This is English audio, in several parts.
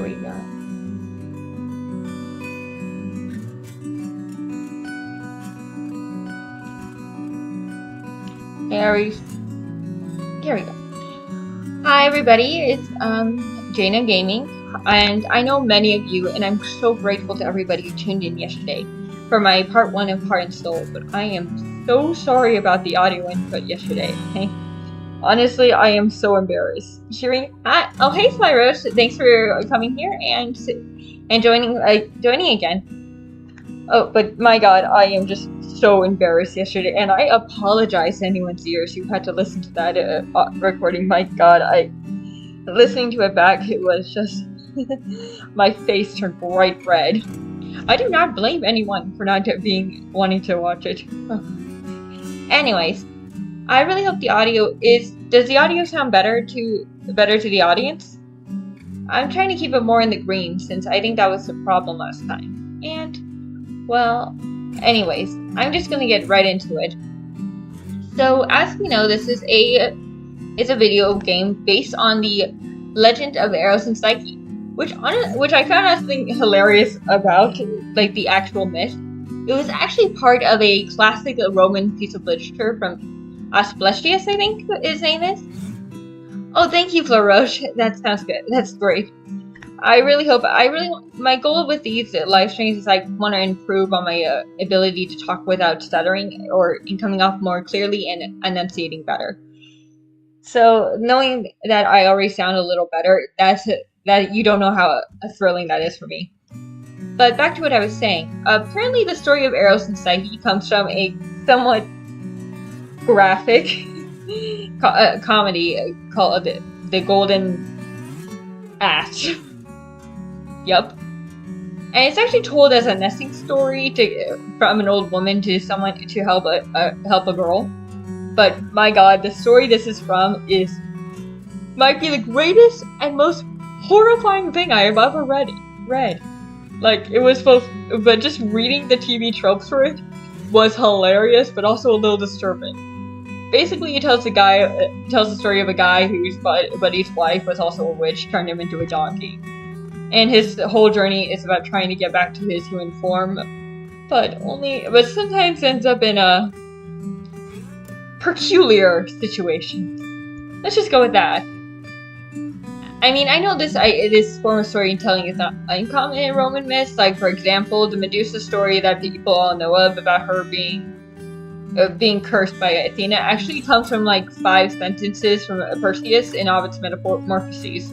we go. Aries. Here we go. Hi everybody, it's Jaina Gaming, and I know many of you, and I'm so grateful to everybody who tuned in yesterday for my part 1 of Heart and Soul, but I am so sorry about the audio input yesterday, okay? Honestly, I am so embarrassed. Hearing oh hey Flyros, thanks for coming here and joining again. Oh, but my god, I am just so embarrassed yesterday, and I apologize to anyone's ears who had to listen to that recording. My god, listening to it back, it was just my face turned bright red. I do not blame anyone for not wanting to watch it. Anyways, I really hope the audio does the audio sound better to the audience? I'm trying to keep it more in the green since I think that was the problem last time. And, well, anyways, I'm just gonna get right into it. So, as we know, this is a video game based on the legend of Eros and Psyche, which I found something hilarious about, like the actual myth. It was actually part of a classic Roman piece of literature from Asclepius, I think his name is. Oh, thank you, Floroche. That sounds good. That's great. My goal with these live streams is I want to improve on my ability to talk without stuttering or in coming off more clearly and enunciating better. So knowing that I already sound a little better, that you don't know how thrilling that is for me. But back to what I was saying. Apparently the story of Eros and Psyche comes from a somewhat graphic comedy called The Golden Ass. Yup. And it's actually told as a nesting story from an old woman to someone to help a girl. But my god, the story this is from might be the greatest and most horrifying thing I have ever read. Like, it was but just reading the TV tropes for it was hilarious, but also a little disturbing. Basically, it tells the story of a guy whose buddy's wife was also a witch, turned him into a donkey. And his whole journey is about trying to get back to his human form, but sometimes ends up in a peculiar situation. Let's just go with that. I mean, I know this form of storytelling is not uncommon in Roman myths. Like, for example, the Medusa story that people all know of about her being cursed by Athena actually comes from like 5 sentences from Perseus in Ovid's Metamorphoses.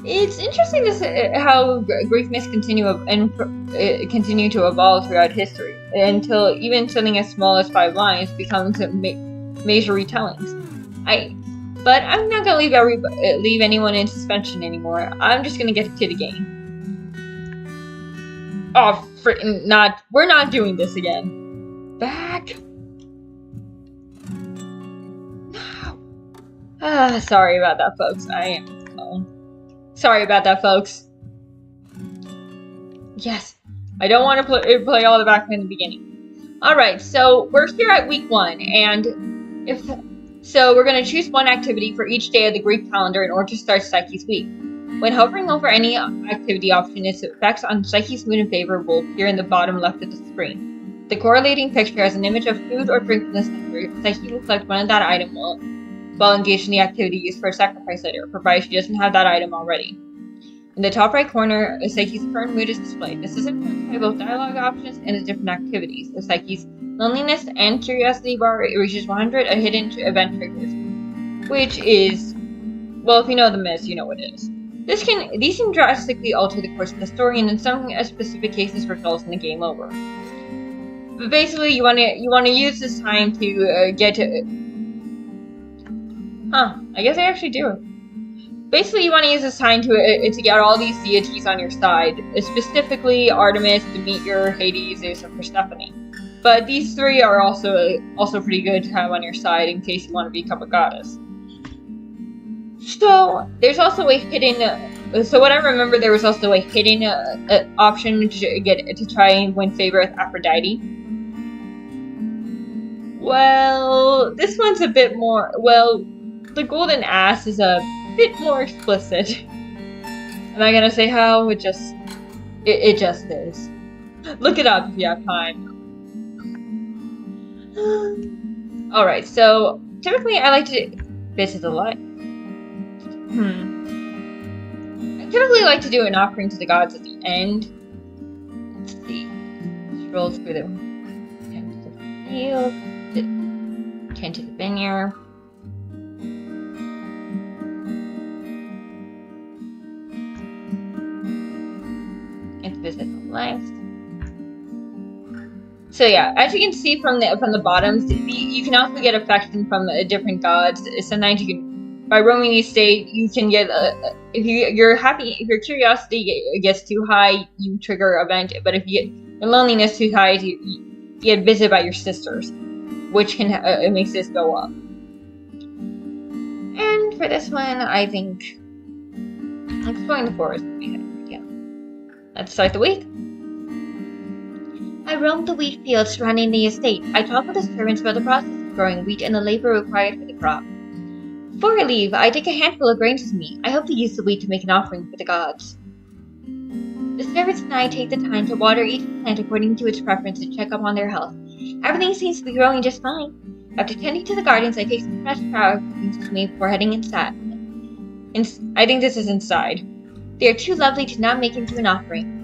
It's interesting how Greek myths continue to evolve throughout history until even something as small as 5 lines becomes major retellings. But I'm not gonna leave anyone in suspension anymore. I'm just gonna get to the game. Oh, we're not doing this again. Back. No. Sorry about that, folks. Sorry about that, folks. Yes, I don't want to play all the back in the beginning. Alright, so we're here at week 1, and so we're going to choose one activity for each day of the Greek calendar in order to start Psyche's week. When hovering over any activity option, its effects on Psyche's mood and favor will appear in the bottom left of the screen. The correlating picture has an image of food or drink in the center. Psyche will select one of that item while engaged in the activity used for a sacrifice later, provided she doesn't have that item already. In the top right corner, Psyche's current mood is displayed. This is influenced by both dialogue options and the different activities. The Psyche's loneliness and curiosity bar reaches 100, a hidden event triggers, which is, well, if you know the myths, you know what it is. These can drastically alter the course of the story, and in some specific cases results in the game over. But basically, you want to use this time to get to. I guess I actually do. Basically, you want to use this time to get all these deities on your side, specifically Artemis, Demeter, Hades, Zeus, and Persephone. But these 3 are also pretty good to have on your side in case you want to become a goddess. So there's also a hidden. So what I remember, there was also a hidden option to try and win favor with Aphrodite. Well, this one's a bit more. Well, the golden ass is a bit more explicit. Am I gonna say how? It just is. Look it up if you have time. Alright, so typically I like to do... This is a lot. I typically like to do an offering to the gods at the end. Let's see. Scroll through the tend to the field, tend to the vineyard. And visit the lives. So yeah, as you can see from the bottoms, you can also get affection from different gods. Sometimes you can, by roaming the estate, you can get if your curiosity gets too high, you trigger an event. But if you get your loneliness too high, you get visited by your sisters, which can it makes this go up. And for this one, I think exploring the forest. Yeah, let's start the week. I roamed the wheat fields surrounding the estate. I talked with the servants about the process of growing wheat and the labor required for the crop. Before I leave, I take a handful of grains with me. I hope to use the wheat to make an offering for the gods. The servants and I take the time to water each plant according to its preference and check up on their health. Everything seems to be growing just fine. After tending to the gardens, I take some fresh flower clippings with me before heading inside. I think this is inside. They are too lovely to not make into an offering.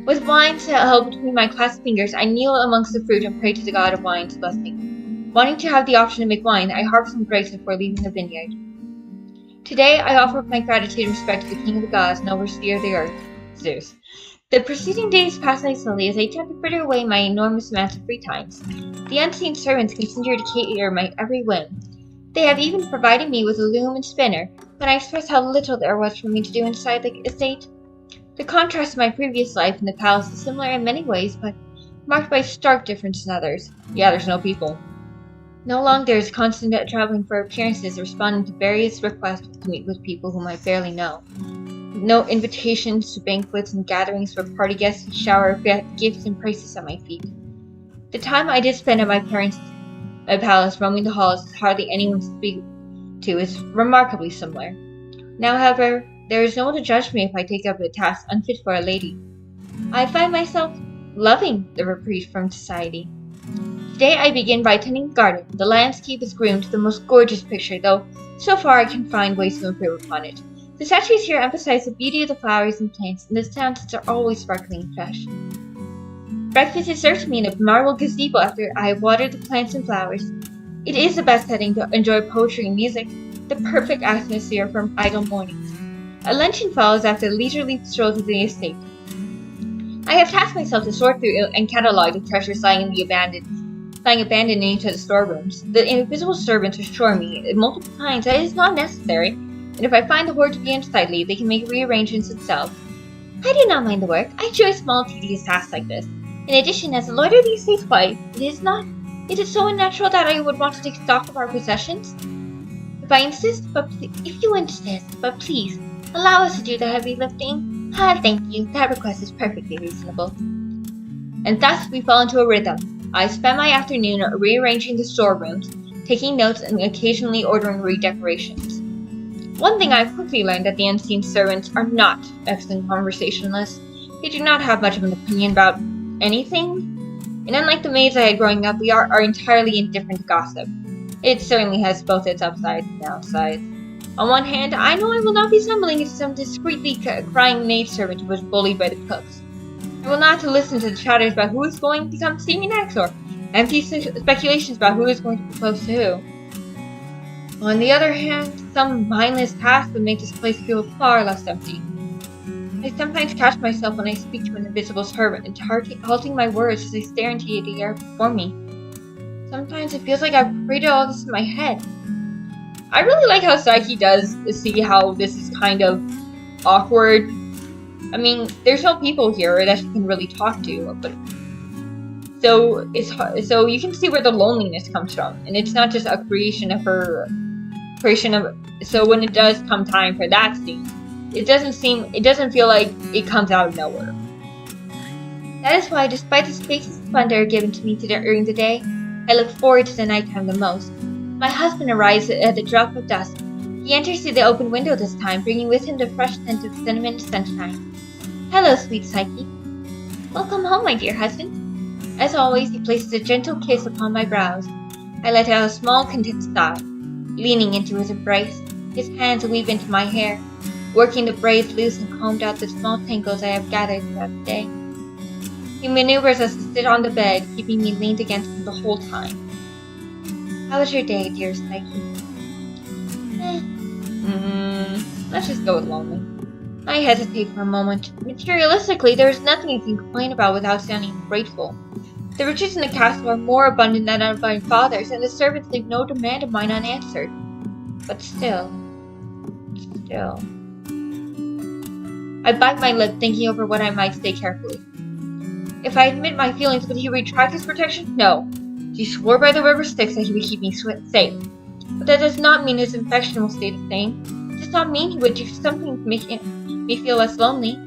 With wine held between my clasped fingers, I kneel amongst the fruit and pray to the god of wine's blessing. Wanting to have the option to make wine, I harvest some grapes before leaving the vineyard. Today, I offer up my gratitude and respect to the king of the gods and overseer of the earth, Zeus. The preceding days pass by slowly as I attempt to fritter away my enormous amounts of free times. The unseen servants continue to cater my every whim. They have even provided me with a loom and spinner, when I express how little there was for me to do inside the estate. The contrast to my previous life in the palace is similar in many ways, but marked by stark difference in others. Yeah, there's no people. No longer is constant traveling for appearances, responding to various requests to meet with people whom I barely know. No invitations to banquets and gatherings for party guests who shower gifts and praises at my feet. The time I did spend at my parents' palace roaming the halls with hardly anyone to speak to is remarkably similar. Now, however, there is no one to judge me if I take up a task unfit for a lady. I find myself loving the reprieve from society. Today I begin by tending the garden. The landscape is groomed to the most gorgeous picture, though so far I can find ways to improve upon it. The statues here emphasize the beauty of the flowers and plants, and the fountains are always sparkling and fresh. Breakfast is served to me in a marble gazebo after I have watered the plants and flowers. It is the best setting to enjoy poetry and music, the perfect atmosphere for idle mornings. A luncheon follows after a leisurely stroll to the estate. I have tasked myself to sort through and catalog the treasures lying abandoned in each of the storerooms. The invisible servants assure me multiple times that it is not necessary, and if I find the hoard to be unsightly, they can make rearrangements themselves. I do not mind the work. I enjoy small, tedious tasks like this. In addition, as the lord of the estate's wife, it is so unnatural that I would want to take stock of our possessions. If you insist, but please, allow us to do the heavy lifting. Thank you. That request is perfectly reasonable. And thus we fall into a rhythm. I spend my afternoon rearranging the storerooms, taking notes and occasionally ordering redecorations. One thing I've quickly learned that the unseen servants are not excellent conversationalists. They do not have much of an opinion about anything. And unlike the maids I had growing up, we are entirely indifferent to gossip. It certainly has both its upsides and downsides. On one hand, I know I will not be stumbling into some discreetly crying maidservant who was bullied by the cooks. I will not listen to the chatters about who is going to become steamy next, or empty speculations about who is going to propose to who. On the other hand, some mindless task would make this place feel far less empty. I sometimes catch myself when I speak to an invisible servant and halting my words as I stare into the air before me. Sometimes it feels like I've created all this in my head. I really like how Psyche does see how this is kind of awkward. I mean, there's no people here that she can really talk to, but so you can see where the loneliness comes from, and it's not just a creation of. So when it does come time for that scene, it doesn't feel like it comes out of nowhere. That is why, despite the spacious splendor given to me during the day, I look forward to the nighttime the most. My husband arrives at the drop of dusk. He enters through the open window this time, bringing with him the fresh scent of cinnamon and sunshine. Hello, sweet Psyche. Welcome home, my dear husband. As always, he places a gentle kiss upon my brows. I let out a small, content sigh, leaning into his embrace. His hands weave into my hair, working the braids loose and combed out the small tangles I have gathered throughout the day. He maneuvers us to sit on the bed, keeping me leaned against him the whole time. How was your day, dear Psyche? Let's just go with lonely. I hesitate for a moment. Materialistically, there is nothing you can complain about without sounding grateful. The riches in the castle are more abundant than of my father's, and the servants leave no demand of mine unanswered. But still. I bite my lip, thinking over what I might say carefully. If I admit my feelings, would he retract his protection? No. He swore by the river Styx that he would keep me safe. But that does not mean his affection will stay the same. It does not mean he would do something to make me feel less lonely.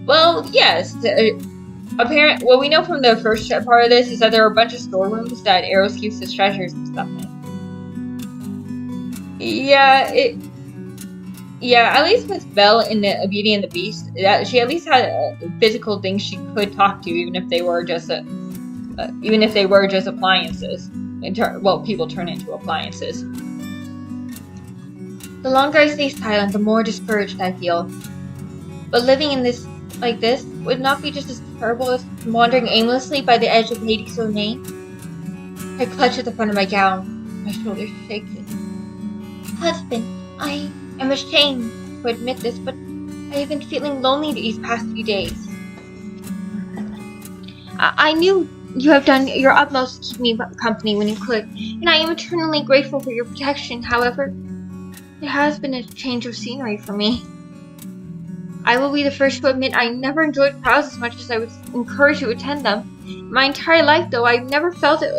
Well, yes. What we know from the first part of this is that there are a bunch of storerooms that Eros keeps his treasures and stuff in. Yeah, at least with Belle in the Beauty and the Beast, she at least had physical things she could talk to, even if they were just appliances. People turn into appliances. The longer I stay silent, the more discouraged I feel. But living in this like this would not be just as terrible as wandering aimlessly by the edge of Hades' domain. I clutch at the front of my gown, my shoulders shaking. Husband, I am ashamed to admit this, but I have been feeling lonely these past few days. I knew you have done your utmost to keep me company when you could, and I am eternally grateful for your protection. However, it has been a change of scenery for me. I will be the first to admit I never enjoyed crowds as much as I was encouraged to attend them. My entire life, though, I've never felt it.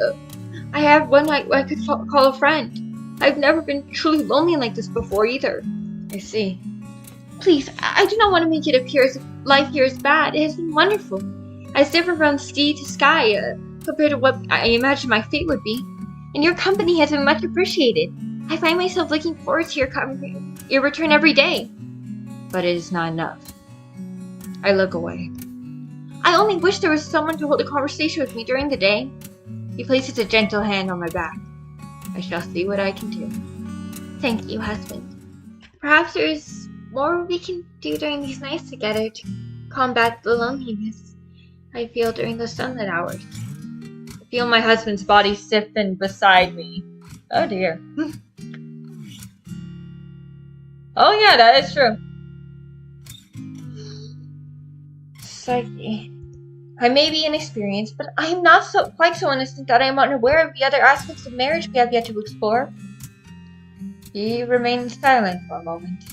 I have one I could call a friend. I've never been truly lonely like this before either. I see. Please, I do not want to make it appear as if life here is bad. It has been wonderful. As different from sea to sky, compared to what I imagined my fate would be. And your company has been much appreciated. I find myself looking forward to your return every day. But it is not enough. I look away. I only wish there was someone to hold a conversation with me during the day. He places a gentle hand on my back. I shall see what I can do. Thank you, husband. Perhaps there is more we can do during these nights together to combat the loneliness I feel during the sunlit hours. I feel my husband's body stiffen beside me. Oh dear. Oh yeah, that is true. Psyche. I may be inexperienced, but I am not quite so innocent that I am unaware of the other aspects of marriage we have yet to explore. He remained silent for a moment.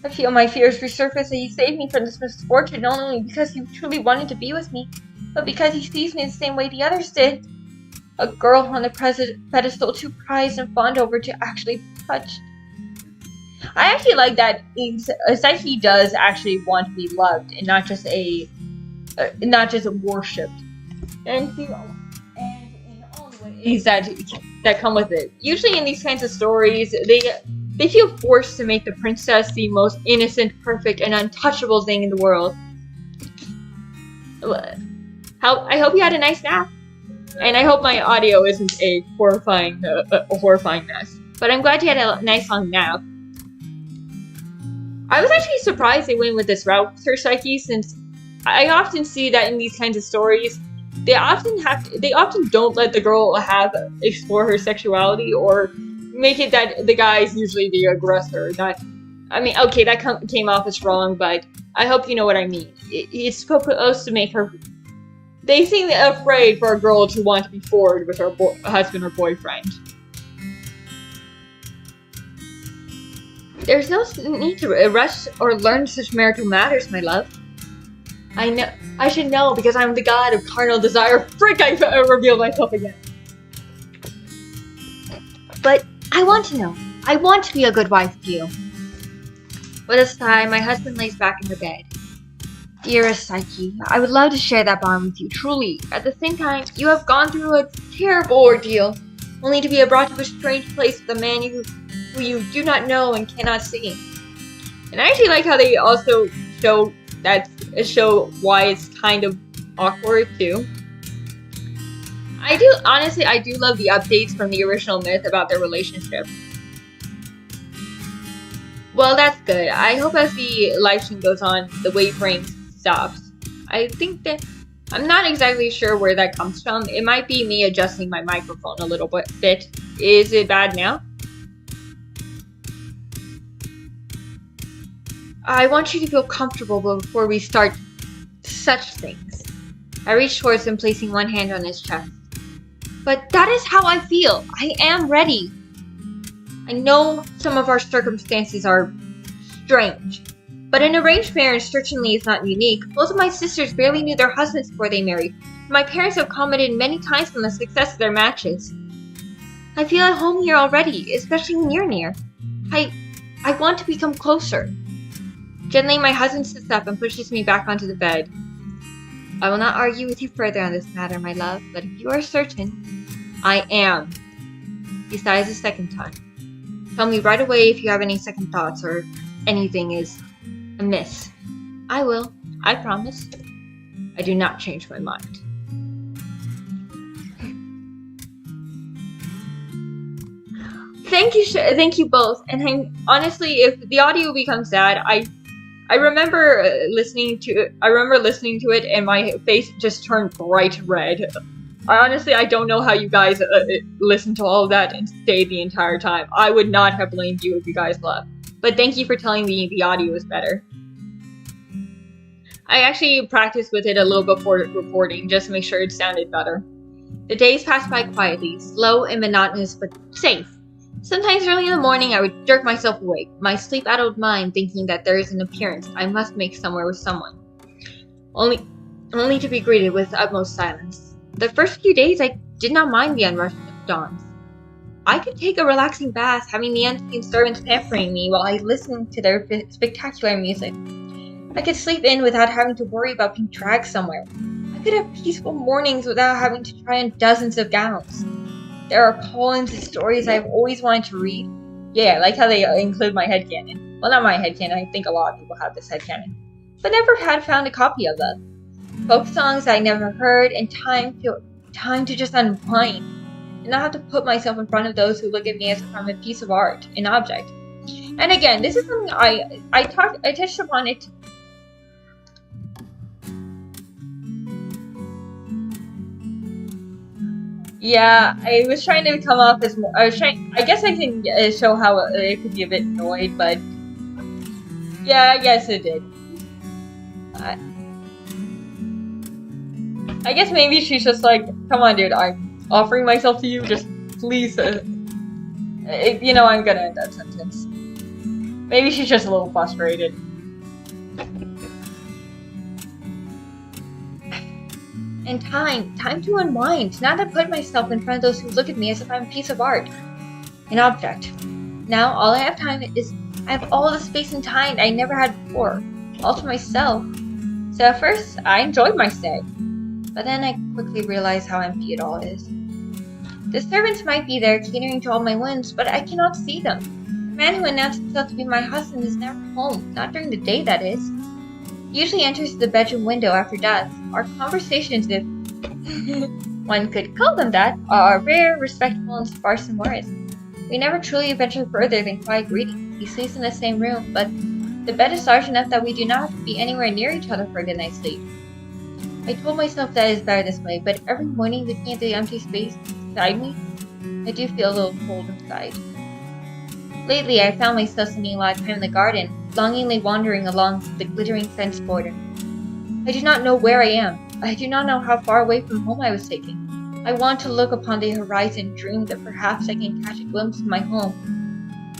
I feel my fears resurface as he saved me from this misfortune, not only because he truly wanted to be with me, but because he sees me the same way the others did. A girl on the pedestal too prized and fond over to actually be touched. I actually like that Psyche does actually want to be loved and not just worshipped. And in all the ways that come with it. Usually in these kinds of stories, they feel forced to make the princess the most innocent, perfect, and untouchable thing in the world. I hope you had a nice nap. And I hope my audio isn't a horrifying mess. But I'm glad you had a nice long nap. I was actually surprised they went with this route with her Psyche, since I often see that in these kinds of stories, they often don't let the girl explore her sexuality, or make it that the guy is usually the aggressor. Okay, that came off as wrong, but I hope you know what I mean. It's supposed to make her. They seem afraid for a girl to want to be forward with her husband or boyfriend. There's no need to rush or learn such marital matters, my love. I should know because I'm the god of carnal desire. Frick, I revealed myself again. But I want to know. I want to be a good wife to you. With a sigh, my husband lays back in the bed. Dearest Psyche, I would love to share that bond with you, truly. At the same time, you have gone through a terrible ordeal. only to be brought to a strange place with a man who you do not know and cannot see. And I actually like how they also show why it's kind of awkward too. I do love the updates from the original myth about their relationship. Well, that's good. I hope as the live stream goes on, the wavering stops. I think that I'm not exactly sure where that comes from. It might be me adjusting my microphone a little bit. Is it bad now? I want you to feel comfortable before we start such things. I reached towards him, placing one hand on his chest. But that is how I feel. I am ready. I know some of our circumstances are strange, but an arranged marriage certainly is not unique. Both of my sisters barely knew their husbands before they married. My parents have commented many times on the success of their matches. I feel at home here already, especially when you're near. I want to become closer. Gently, my husband sits up and pushes me back onto the bed. I will not argue with you further on this matter, my love, but if you are certain, I am. He sighs a second time. Tell me right away if you have any second thoughts or anything is amiss. I will, I promise. I do not change my mind. Thank you both. And honestly, if the audio becomes sad, I remember listening to it and my face just turned bright red. I don't know how you guys listened to all of that and stayed the entire time. I would not have blamed you if you guys left. But thank you for telling me the audio is better. I actually practiced with it a little before recording just to make sure it sounded better. The days passed by quietly, slow and monotonous, but safe. Sometimes early in the morning I would jerk myself awake, my sleep-addled mind thinking that there is an appearance I must make somewhere with someone. Only to be greeted with utmost silence. The first few days I did not mind the unrushed dawns. I could take a relaxing bath, having the unseen servants pampering me while I listened to their spectacular music. I could sleep in without having to worry about being dragged somewhere. I could have peaceful mornings without having to try on dozens of gowns. There are poems and stories I've always wanted to read. Yeah, I like how they include my headcanon. Well, not my headcanon, I think a lot of people have this headcanon. But never had found a copy of them. Folk songs I never heard, and time to just unwind. And not have to put myself in front of those who look at me as if I'm a piece of art, an object. And again, this is something I touched upon it. Yeah, I was trying to come off as more. I guess I can show how it could be a bit annoyed, but yeah, I guess it did. I guess maybe she's just like, come on, dude, I'm offering myself to you. Just please, I'm gonna end that sentence. Maybe she's just a little frustrated. And time to unwind, not to put myself in front of those who look at me as if I'm a piece of art, an object. Now all I have I have all the space and time I never had before, all to myself. So at first, I enjoyed my stay, but then I quickly realized how empty it all is. The servants might be there catering to all my whims, but I cannot see them. The man who announced himself to be my husband is never home, not during the day, that is. He usually enters the bedroom window after dusk. Our conversations, if one could call them that, are rare, respectful, and sparse in words. We never truly venture further than quiet greetings. He sleeps in the same room, but the bed is large enough that we do not have to be anywhere near each other for a good night's sleep. I told myself that it is better this way, but every morning looking at the empty space beside me, I do feel a little cold inside. Lately, I found myself spending a lot of time in the garden, longingly wandering along the glittering fence border. I do not know where I am. I do not know how far away from home I was taken. I want to look upon the horizon, dream that perhaps I can catch a glimpse of my home.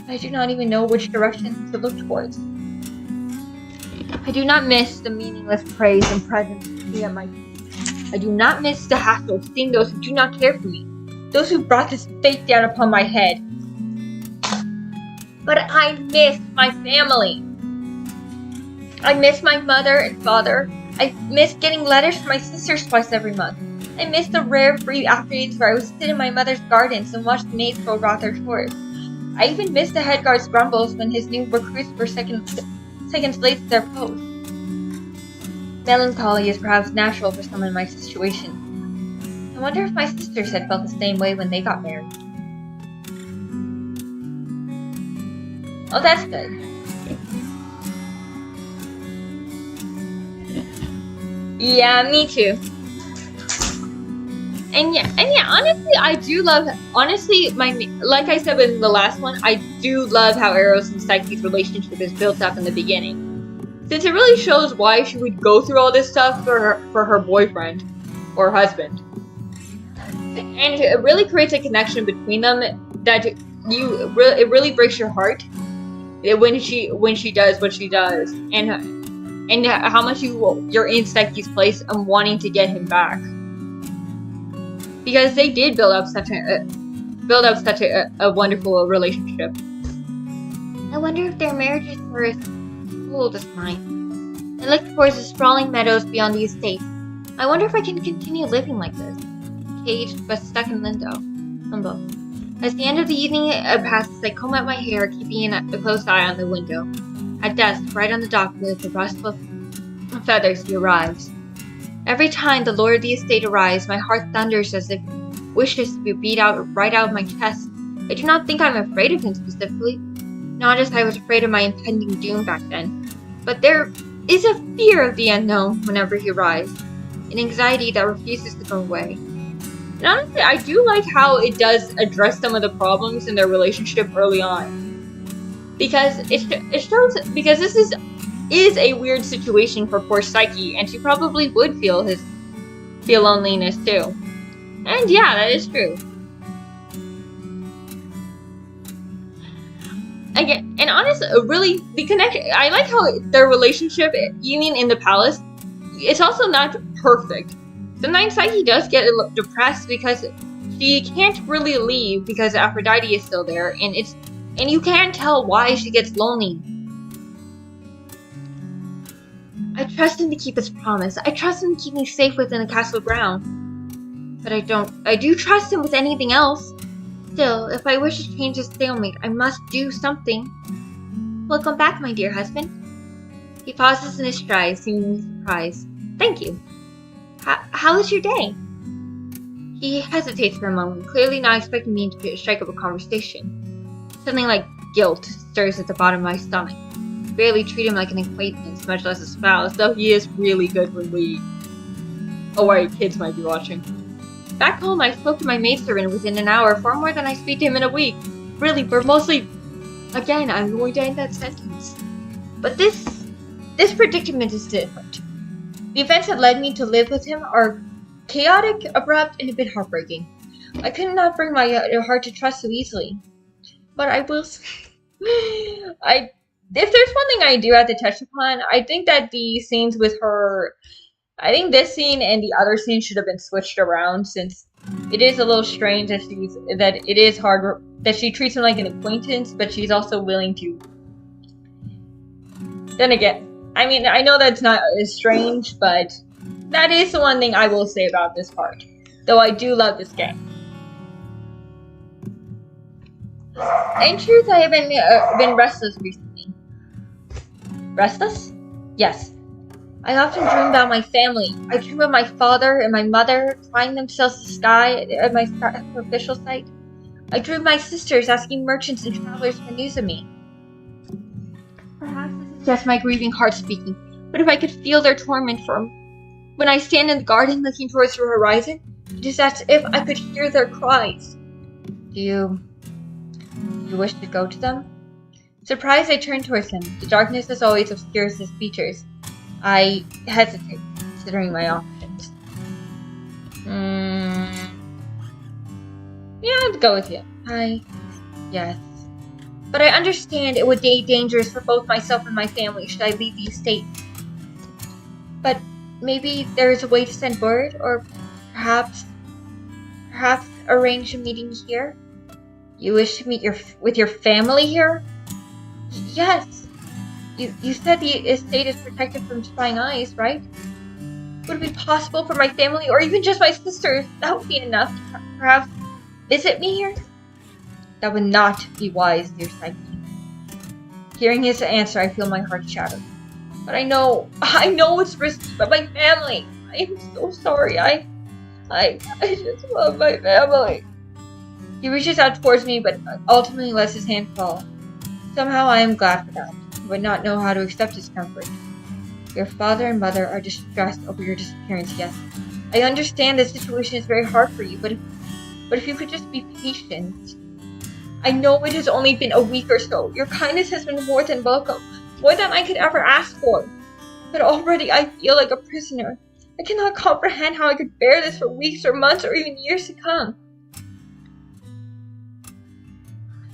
I do not even know which direction to look towards. I do not miss the meaningless praise and presence at my feet. I do not miss the hassle of seeing those who do not care for me, those who brought this fate down upon my head. But I miss my family. I miss my mother and father. I miss getting letters from my sisters twice every month. I missed the rare free afternoons where I would sit in my mother's gardens and watch the maids go about their chores. I even missed the head guard's grumbles when his new recruits were seconds late to their post. Melancholy is perhaps natural for someone in my situation. I wonder if my sisters had felt the same way when they got married. Oh, that's good. Yeah, me too. And yeah, honestly, I do love, like I said in the last one, I do love how Eros and Psyche's relationship is built up in the beginning. Since it really shows why she would go through all this stuff for her boyfriend or husband. And it really creates a connection between them that it really breaks your heart when she does what she does, and how much you're in Psyche's place and wanting to get him back, because they did build up such a wonderful relationship. I wonder if their marriages were as cold as mine. I look towards the sprawling meadows beyond the estate. I wonder if I can continue living like this, caged but stuck in limbo. As the end of the evening passes, I comb out my hair, keeping a close eye on the window. At dusk, right on the dock with the rustle of feathers, he arrives. Every time the lord of the estate arrives, my heart thunders as if wishes to be beat right out of my chest. I do not think I'm afraid of him specifically, not as I was afraid of my impending doom back then. But there is a fear of the unknown whenever he arrives, an anxiety that refuses to go away. And honestly, I do like how it does address some of the problems in their relationship early on, because it shows, because this is a weird situation for poor Psyche, and she probably would feel loneliness too. And yeah, that is true. Again, and honestly, really, the connection, I like how their relationship, even in the palace, it's also not perfect. Sometimes Psyche does get depressed because she can't really leave because Aphrodite is still there, and you can't tell why she gets lonely. I trust him to keep his promise. I trust him to keep me safe within the castle ground. But I do trust him with anything else. Still, if I wish to change this stalemate, I must do something. Welcome back, my dear husband. He pauses in his stride, seemingly surprised. Thank you. How was your day? He hesitates for a moment, clearly not expecting me to strike up a conversation. Something like guilt stirs at the bottom of my stomach. I barely treat him like an acquaintance, much less a spouse, though he is really good when we... Oh, wait, kids might be watching. Back home, I spoke to my maidservant within an hour, far more than I speak to him in a week. Really, but mostly... Again, I'm going to end that sentence. But this predicament is different. The events that led me to live with him are chaotic, abrupt, and a bit heartbreaking. I could not bring my heart to trust so easily. But I will... If there's one thing I do have to touch upon, I think that the scenes with her... I think this scene and the other scene should have been switched around, since it is a little strange that it is hard that she treats him like an acquaintance, but she's also willing to... Then again, I mean, I know that's not as strange, but that is the one thing I will say about this part. Though I do love this game. In truth, I have been restless recently. Restless? Yes. I often dream about my family. I dream of my father and my mother climbing themselves to the sky at my sacrificial site. I dream of my sisters asking merchants and travelers for news of me. Perhaps this is just my grieving heart speaking, but if I could feel their torment when I stand in the garden looking towards the horizon, it is as if I could hear their cries. Do you wish to go to them? Surprised, I turn towards him. The darkness as always obscures his features. I hesitate, considering my options. Yeah, I'd go with you. Yes. But I understand it would be dangerous for both myself and my family should I leave the estate. But maybe there is a way to send word, or perhaps arrange a meeting here? You wish to meet with your family here? Yes. You said the estate is protected from spying eyes, right? Would it be possible for my family, or even just my sisters, that would be enough to perhaps visit me here? That would not be wise, dear Psyche. Hearing his answer, I feel my heart shatter. But I know it's risky, but my family, I am so sorry. I just love my family. He reaches out towards me, but ultimately lets his hand fall. Somehow I am glad for that. I would not know how to accept his comfort. Your father and mother are distressed over your disappearance, yes. I understand the situation is very hard for you, but if you could just be patient. I know it has only been a week or so. Your kindness has been more than welcome, more than I could ever ask for. But already I feel like a prisoner. I cannot comprehend how I could bear this for weeks or months or even years to come.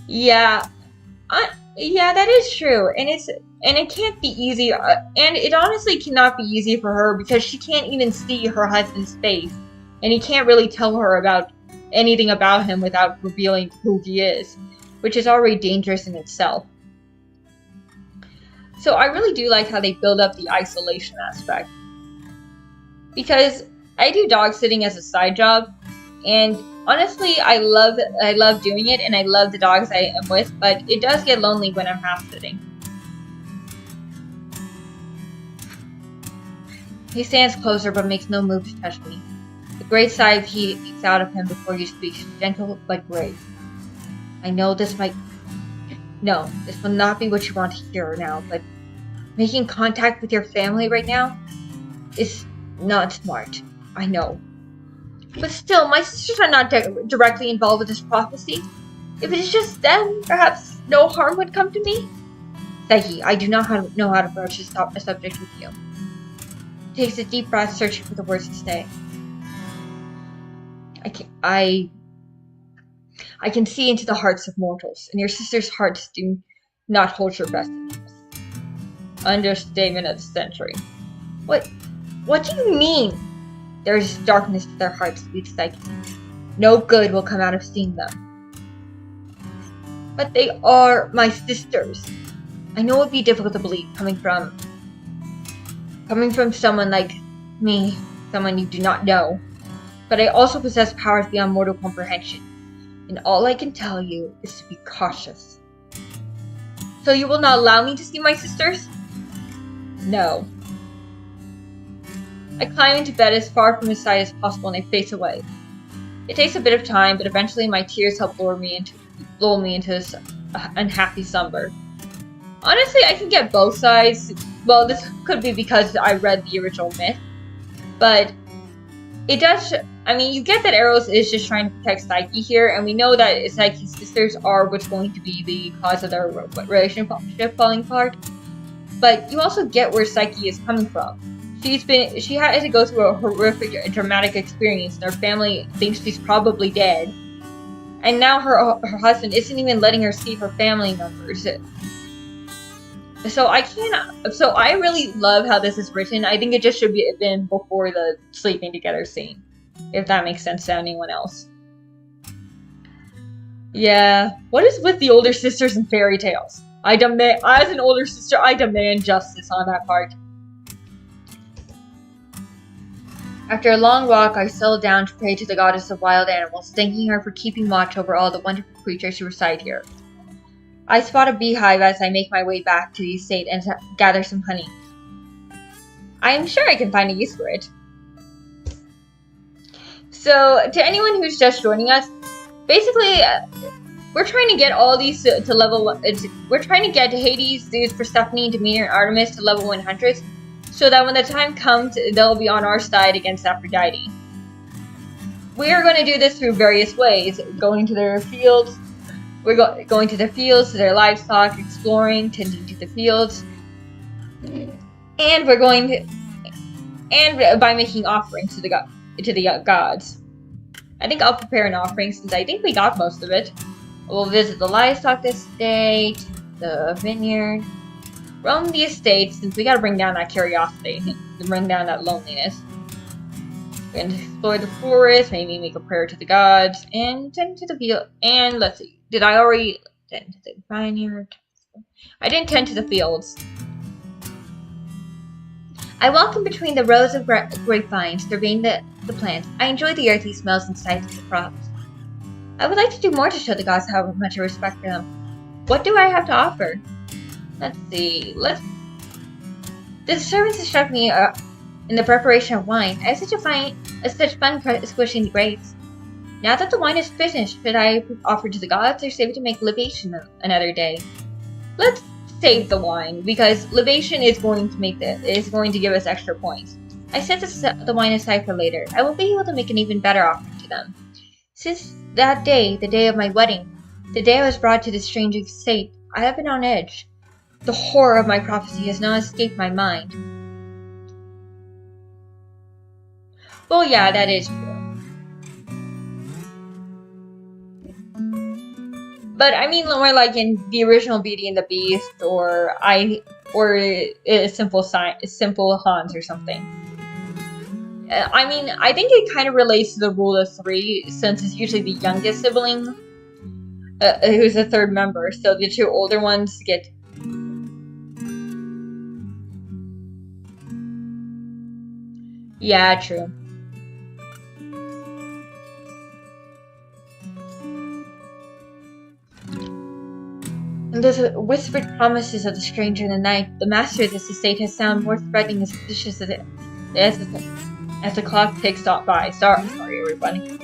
Yeah, that is true, and it can't be easy, and it honestly cannot be easy for her because she can't even see her husband's face, and he can't really tell her about anything about him without revealing who he is, which is already dangerous in itself. So I really do like how they build up the isolation aspect, because I do dog sitting as a side job, and honestly, I love doing it, and I love the dogs I am with, but it does get lonely when I'm house sitting. He stands closer but makes no move to touch me. The great sigh peeks out of him before he speaks, gentle but grave. I know this will not be what you want to hear now, but making contact with your family right now is not smart. I know. But still, my sisters are not directly involved with this prophecy. If it is just them, perhaps no harm would come to me. Psyche, I do not know how to broach this subject with you. He takes a deep breath, searching for the words to say. I can see into the hearts of mortals, and your sisters' hearts do not hold your best interests. Understatement of the century. What do you mean? There is darkness to their hearts, sweet Psyche. No good will come out of seeing them. But they are my sisters. I know it would be difficult to believe coming from someone like me, someone you do not know. But I also possess powers beyond mortal comprehension, and all I can tell you is to be cautious. So you will not allow me to see my sisters? No. I climb into bed as far from his side as possible and I face away. It takes a bit of time, but eventually my tears help lull me into this unhappy slumber. Honestly, I can get both sides. Well, this could be because I read the original myth, but it does. You get that Eros is just trying to protect Psyche here, and we know that Psyche's sisters are what's going to be the cause of their relationship falling apart. But you also get where Psyche is coming from. She had to go through a horrific and traumatic experience, and her family thinks she's probably dead. And now her husband isn't even letting her see her family members. So I really love how this is written. I think it just should have been before the sleeping together scene, if that makes sense to anyone else. Yeah, what is with the older sisters in fairy tales? As an older sister, I demand justice on that part. After a long walk, I settled down to pray to the goddess of wild animals, thanking her for keeping watch over all the wonderful creatures who reside here. I spot a beehive as I make my way back to the estate and gather some honey. I am sure I can find a use for it. So, to anyone who's just joining us, basically, we're trying to get all these to level 1. We're trying to get Hades, Zeus, Persephone, Demeter, and Artemis to level 100, so that when the time comes, they'll be on our side against Aphrodite. We are going to do this through various ways, going to their fields. We're going to their fields, to their livestock, exploring, tending to the fields, and by making offerings to the gods. I think I'll prepare an offering since I think we got most of it. We'll visit the livestock estate, the vineyard, roam the estate since we gotta bring down that curiosity, bring down that loneliness. We're going to explore the forest, maybe make a prayer to the gods, and tend to the field. And let's see, did I already tend to the vineyard? I didn't tend to the fields. I walk in between the rows of grapevines, surveying the plants. I enjoy the earthy smells and sights of the crops. I would like to do more to show the gods how much I respect for them. What do I have to offer? Let's see. The servants instruct me in the preparation of wine. I have such fun squishing the grapes. Now that the wine is finished, should I offer to the gods or save it to make libation another day? Let's save the wine, because libation is going to give us extra points. I set the wine aside for later. I will be able to make an even better offering to them. Since that day, the day of my wedding, the day I was brought to this strange estate, I have been on edge. The horror of my prophecy has not escaped my mind. Well, yeah, that is true. But I mean more like in the original Beauty and the Beast, or Simple Hans or something. I mean, I think it kind of relates to the rule of three, since it's usually the youngest sibling who's the third member, so the two older ones get... Yeah, true. And those whispered promises of the stranger in the night, the master of this estate has sounded more threatening and suspicious as the clock ticks by. Sorry, everybody.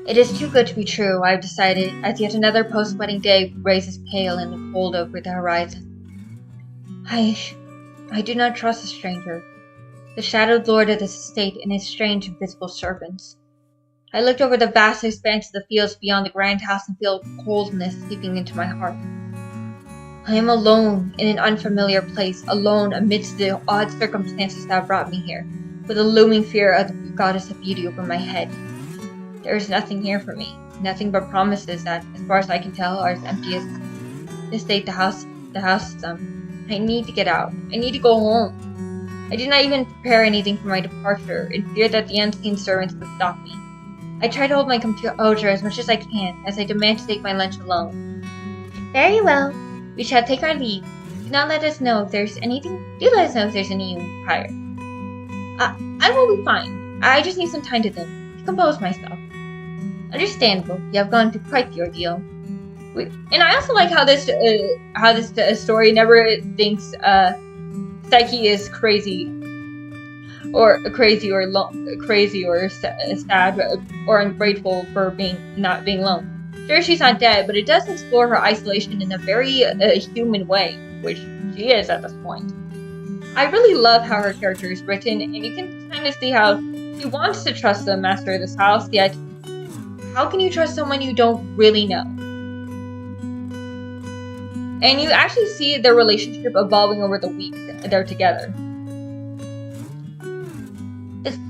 It is too good to be true, I have decided, as yet another post-wedding day rises pale in the cold over the horizon. I do not trust the stranger, the shadowed lord of this estate and his strange invisible servants. I looked over the vast expanse of the fields beyond the grand house and feel coldness seeping into my heart. I am alone in an unfamiliar place, alone amidst the odd circumstances that have brought me here, with a looming fear of the goddess of beauty over my head. There is nothing here for me, nothing but promises that, as far as I can tell, are as empty as the estate the house is I need to get out. I need to go home. I did not even prepare anything for my departure, in fear that the unseen servants would stop me. I try to hold my composure as much as I can, as I demand to take my lunch alone. Very well. We shall take our leave. Do let us know if there's any prior. I will be fine. I just need some time to think, to compose myself. Understandable. You have gone through quite the ordeal. And I also like how this story never thinks Psyche is crazy or sad or ungrateful for not being alone. Sure, she's not dead, but it does explore her isolation in a very human way, which she is at this point. I really love how her character is written, and you can kind of see how she wants to trust the master of this house, yet how can you trust someone you don't really know? And you actually see their relationship evolving over the weeks they're together.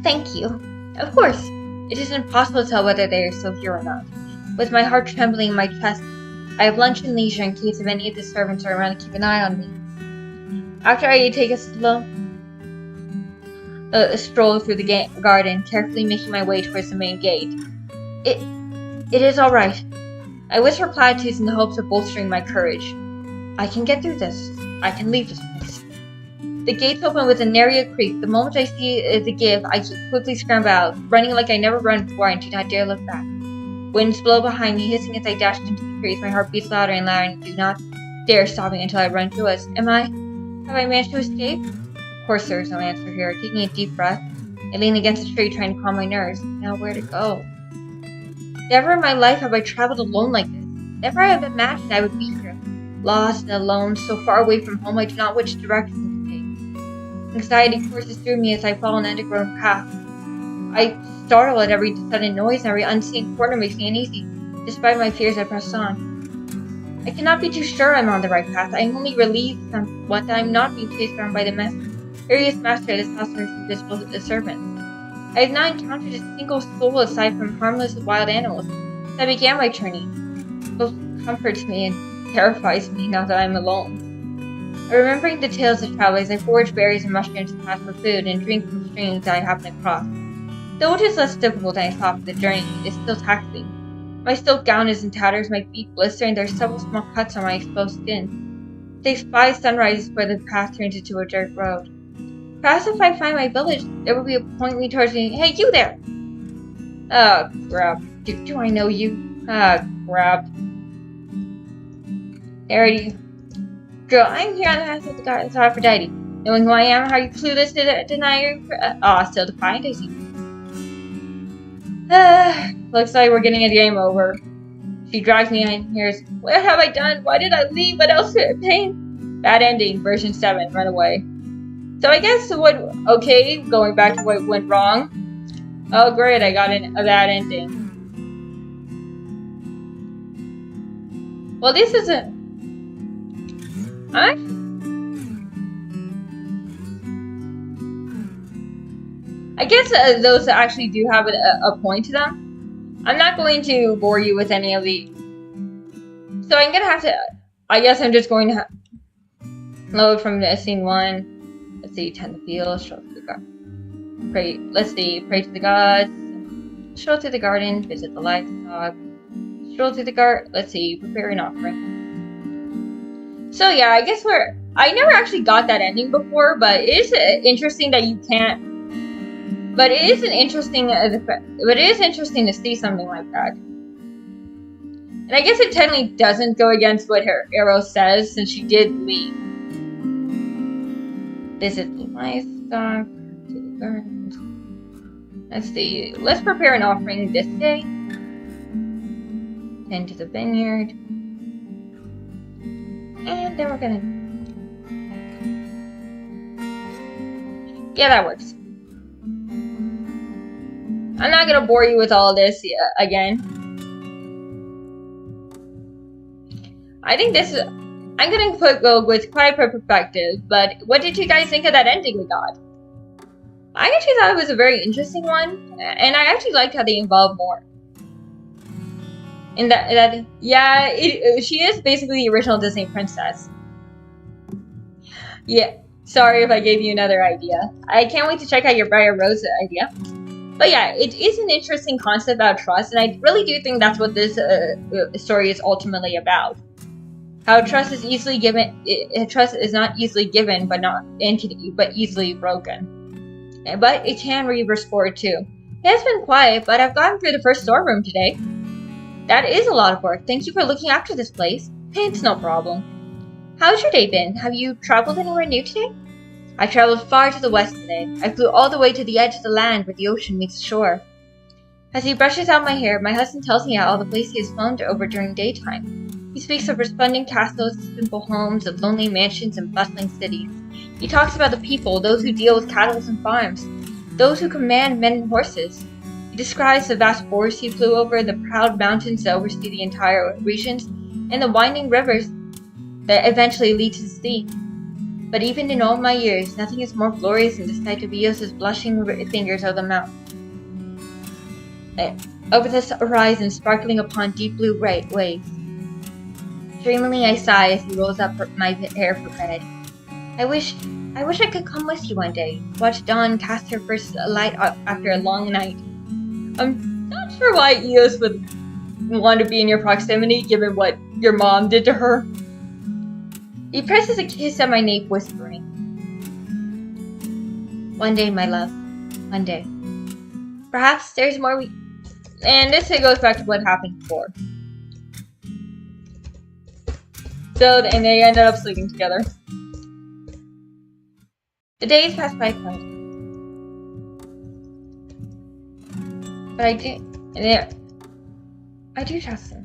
Thank you. Of course, it is impossible to tell whether they are still here or not. With my heart trembling in my chest, I have lunch and leisure in case of any of the servants are around to keep an eye on me. After I take a stroll through the garden, carefully making my way towards the main gate. It is all right. I whisper platitudes in the hopes of bolstering my courage. I can get through this. I can leave this place. The gates open with a nary a creak. The moment I see the give, I quickly scramble out, running like I never run before and do not dare look back. Winds blow behind me, hissing as I dash into the trees. My heart beats louder and louder, and do not dare stop me until I run through us. Have I managed to escape? Of course there is no answer here. Taking a deep breath, I lean against a tree trying to calm my nerves. Now where to go? Never in my life have I traveled alone like this. Never have I imagined I would be here. Lost and alone, so far away from home I do not know which direction to take. Anxiety courses through me as I follow an underground path. I startle at every sudden noise, and every unseen corner makes me uneasy. Despite my fears, I press on. I cannot be too sure I'm on the right path. I am only relieved somewhat that I am not being chased around by the mysterious master of this house and his invisible servants. I have not encountered a single soul aside from harmless wild animals since I began my journey. Both comforts me and terrifies me now that I am alone. Remembering the tales of travelers, I forage berries and mushrooms to pass for food and drink from streams that I happen across. Though it is less difficult than I thought for the journey, it is still taxing. My silk gown is in tatters, my feet blister, and there are several small cuts on my exposed skin. The despised sunrise where the path turns into a dirt road. Perhaps if I find my village, there will be a point leading towards me. Hey, you there! Oh, crap. Do I know you? Ah, crap. There you go. I'm here on the house of the goddess Aphrodite. Knowing who I am, are you clueless to deny your... still defiant, I see. Looks like we're getting a game over. She drags me in here. What have I done? Why did I leave? What else could it pain? Bad ending, version 7, run away. So I guess okay, going back to what went wrong. Oh great, I got a bad ending. Well, this isn't... I guess those actually do have a point to them. I'm not going to bore you with any of the... So I'm gonna have to... I guess I'm just going to load from the scene 1. Let's see, tend the field, stroll through the garden. Pray, let's see, pray to the gods. Stroll through the garden, visit the livestock. Stroll through the garden, let's see, prepare an offering. So yeah, I guess I never actually got that ending before, but it is interesting that you can't... But it is interesting to see something like that. And I guess it technically doesn't go against what her Eros says, since she did leave. Visit the livestock, to the gardens. Let's see. Let's prepare an offering this day. Tend to the vineyard. And then we're gonna... Yeah, that works. I'm not gonna bore you with all this again. I think this is... I'm gonna go with quite a perspective, but what did you guys think of that ending we got? I actually thought it was a very interesting one, and I actually liked how they involved more. In that yeah, she is basically the original Disney princess. Yeah, sorry if I gave you another idea. I can't wait to check out your Briar Rose idea. But yeah, it is an interesting concept about trust, and I really do think that's what this story is ultimately about. How trust is easily given. Trust is not easily given, but easily broken. But it can be restored too. It has been quiet, but I've gotten through the first storeroom today. That is a lot of work. Thank you for looking after this place. It's no problem. How's your day been? Have you traveled anywhere new today? I traveled far to the west today. I flew all the way to the edge of the land where the ocean meets the shore. As he brushes out my hair, my husband tells me all the places he has flown over during daytime. He speaks of resplendent castles, simple homes, of lonely mansions, and bustling cities. He talks about the people, those who deal with cattle and farms, those who command men and horses. He describes the vast forests he flew over, the proud mountains that oversee the entire regions, and the winding rivers that eventually lead to the sea. But even in all my years, nothing is more glorious than the sight of Eos's blushing fingers over the mountain. Over the horizon, sparkling upon deep blue waves. Dreamily I sigh as he rolls up my hair for bed. I wish I could come with you one day. Watch dawn cast her first light after a long night. I'm not sure why Eos would want to be in your proximity, given what your mom did to her. He presses a kiss at my nape, whispering, "One day, my love. One day. Perhaps there's more we..." And this goes back to what happened before. So, and they ended up sleeping together. The days passed by quietly. But I do trust her.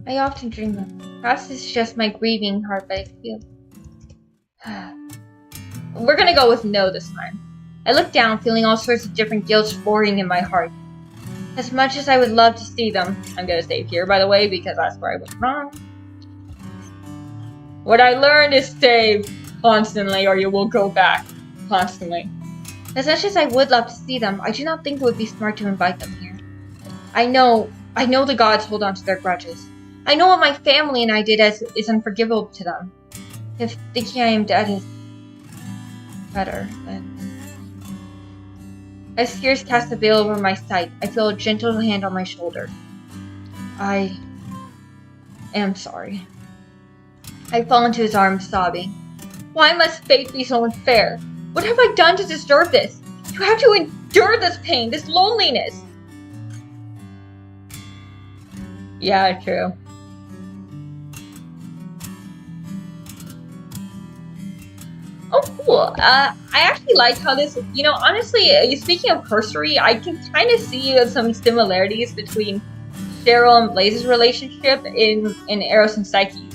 I often dream of her. Perhaps it's just my grieving heart, but I feel... We're gonna go with no this time. I look down, feeling all sorts of different guilt pouring in my heart. As much as I would love to see them... I'm gonna save here, by the way, because that's where I went wrong. What I learned is save constantly, or you will go back constantly. As much as I would love to see them, I do not think it would be smart to invite them here. I know the gods hold on to their grudges. I know what my family and I did is unforgivable to them. If thinking I am dead is better, then... As tears cast a veil over my sight, I feel a gentle hand on my shoulder. I am sorry. I fall into his arms, sobbing. Why must fate be so unfair? What have I done to deserve this? You have to endure this pain, this loneliness. Yeah, true. Oh, cool. I actually like how this, honestly, speaking of cursory, I can kind of see some similarities between Cheryl and Blaze's relationship in Eros and Psyche.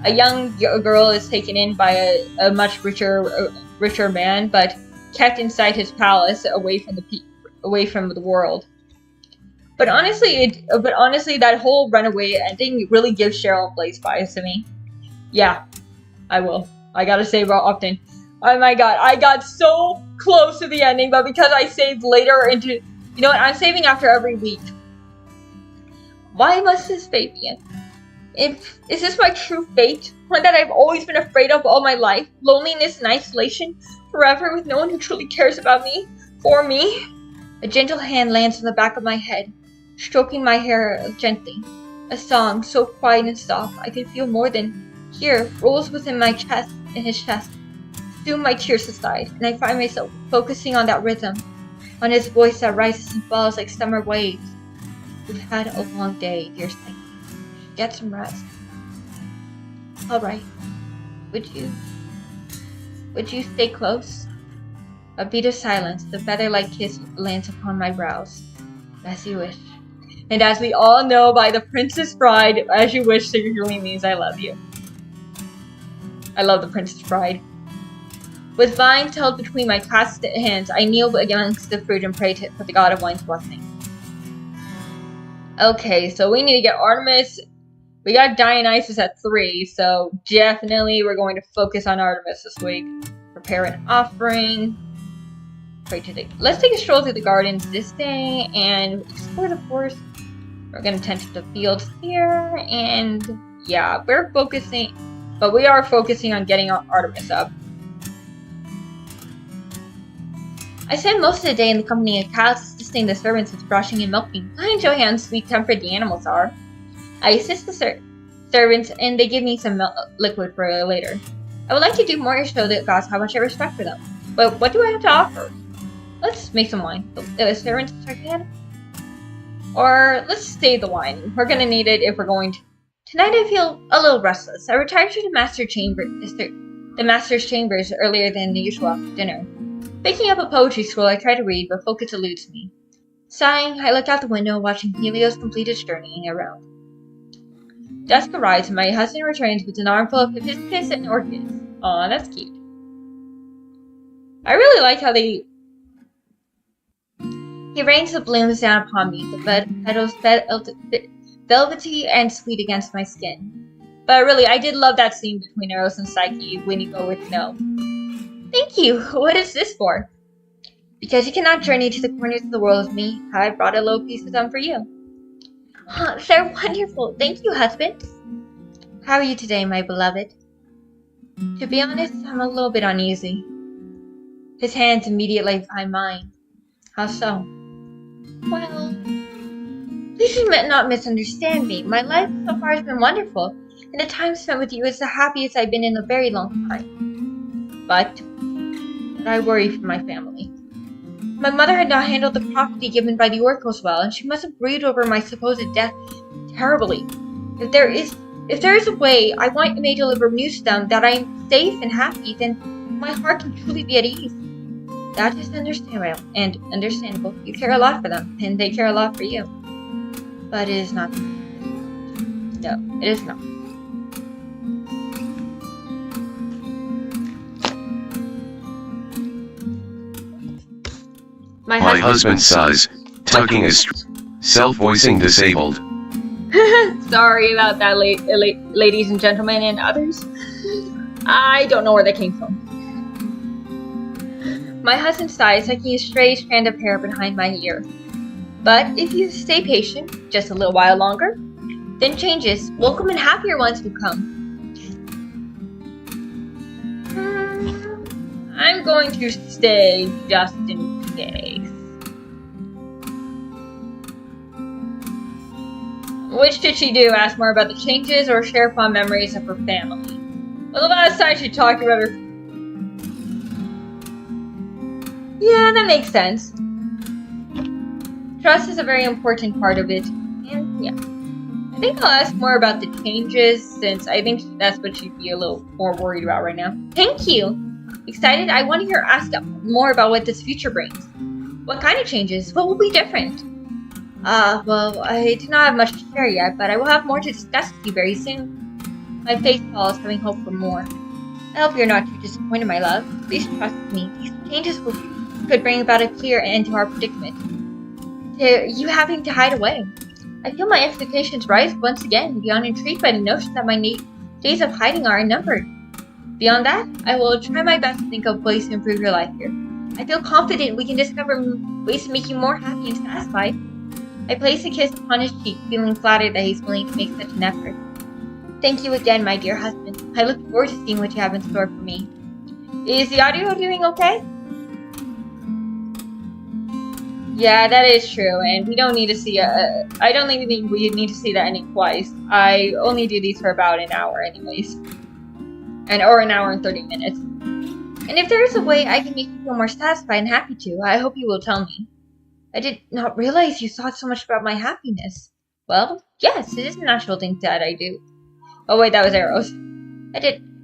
A young girl is taken in by a much richer man, but kept inside his palace, away from the world. But honestly, that whole runaway ending really gives Cheryl and Blaze vibes to me. Yeah, I will. I gotta save often. Oh my god, I got so close to the ending, but because I saved later into... You know what, I'm saving after every week. Why must this fate be in? Is this my true fate? One that I've always been afraid of all my life? Loneliness and isolation? Forever with no one who truly cares about me? For me? A gentle hand lands on the back of my head, stroking my hair gently. A song, so quiet and soft, I could feel more than hear, rolls within my chest, in his chest. Soon my tears aside, and I find myself focusing on that rhythm, on his voice that rises and falls like summer waves. We've had a long day, dear Psyche. Get some rest. Alright. Would you stay close? A beat of silence, the feather-like kiss lands upon my brows. As you wish. And as we all know by the Princess Bride, as you wish usually means I love you. I love the Princess Bride. With vines held between my clasped hands, I kneel against the fruit and pray for the god of wine's blessing. Okay, so we need to get Artemis. We got Dionysus at 3, so definitely we're going to focus on Artemis this week. Prepare an offering. Let's take a stroll through the gardens this day and explore the forest. We're going to tend to the fields here, and yeah, we are focusing on getting Artemis up. I spend most of the day in the company of cows, assisting the servants with brushing and milking. I enjoy how sweet-tempered the animals are. I assist the servants, and they give me some liquid for later. I would like to do more to show the gods how much I respect for them. But what do I have to offer? Let's make some wine. The servants start ahead? Or let's save the wine. We're gonna need it if we're going to. Tonight I feel a little restless. I retired to the master's chambers earlier than usual after dinner. Picking up a poetry scroll, I try to read, but focus eludes me. Sighing, I look out the window, watching Helios complete his journey around. Dusk arrives, and my husband returns with an armful of hibiscus and orchids. Aw, that's cute. I really like how he rains the blooms down upon me, the petals velvety and sweet against my skin. But really, I did love that scene between Eros and Psyche when you go with no. Thank you. What is this for? Because you cannot journey to the corners of the world with me, I brought a little piece of them for you. They're wonderful. Thank you, husband. How are you today, my beloved? To be honest, I'm a little bit uneasy. His hands immediately behind mine. How so? Well, please do not misunderstand me. My life so far has been wonderful, and the time spent with you is the happiest I've been in a very long time. But I worry for my family. My mother had not handled the prophecy given by the oracles well, and she must have brooded over my supposed death terribly. If there is a way I want me to deliver news to them that I am safe and happy, then my heart can truly be at ease. That is understandable. You care a lot for them, and they care a lot for you. But it is not. No, it is not. My husband sighs, tucking his self-voicing disabled. Sorry about that, ladies and gentlemen and others. I don't know where that came from. My husband sighs, taking a stray strand of hair behind my ear. But if you stay patient, just a little while longer, then changes, welcome and happier ones will come. I'm going to stay just in case. Which did she do? Ask more about the changes or share fond memories of her family? Well, the last time she talked about Yeah, that makes sense. Trust is a very important part of it. And yeah. I think I'll ask more about the changes, since I think that's what she'd be a little more worried about right now. Thank you! Excited? I want to hear ask more about what this future brings. What kind of changes? What will be different? Well, I do not have much to share yet, but I will have more to discuss with you very soon. My face falls, having hope for more. I hope you're not too disappointed, my love. Please trust me. These changes could bring about a clear end to our predicament. To you having to hide away. I feel my expectations rise once again, beyond intrigued by the notion that my days of hiding are unnumbered. Beyond that, I will try my best to think of ways to improve your life here. I feel confident we can discover ways to make you more happy and satisfied. I place a kiss upon his cheek, feeling flattered that he's willing to make such an effort. Thank you again, my dear husband. I look forward to seeing what you have in store for me. Is the audio doing okay? Yeah, that is true, and we don't need to see I don't think we need to see that ending twice. I only do these for about an hour anyways. Or an hour and 30 minutes. And if there is a way I can make you feel more satisfied and happy too, I hope you will tell me. I did not realize you thought so much about my happiness. Well, yes, it is a natural thing that I do. Oh wait, that was Eros.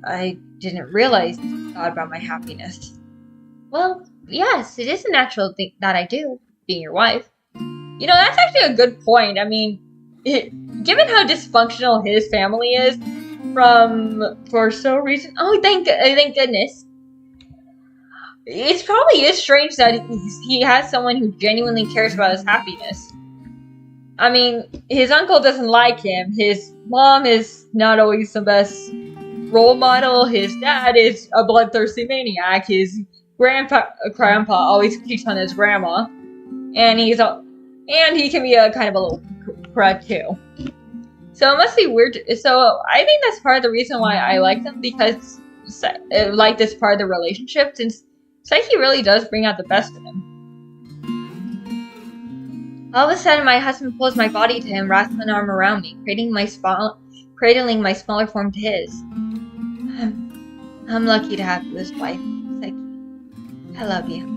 I didn't realize you thought about my happiness. Well, yes, it is a natural thing that I do, being your wife. You know, that's actually a good point. I mean, given how dysfunctional his family is, for so reason. Oh, thank goodness. It probably is strange that he has someone who genuinely cares about his happiness. I mean, his uncle doesn't like him. His mom is not always the best role model. His dad is a bloodthirsty maniac. His grandpa always cheats on his grandma, and he can be a kind of a little crud too. So it must be weird. So I think that's part of the reason why I like them, because like this part of the relationship, since Psyche really does bring out the best in him. All of a sudden, my husband pulls my body to him, wraps an arm around me, cradling my smaller form to his. I'm lucky to have you as wife, Psyche. I love you.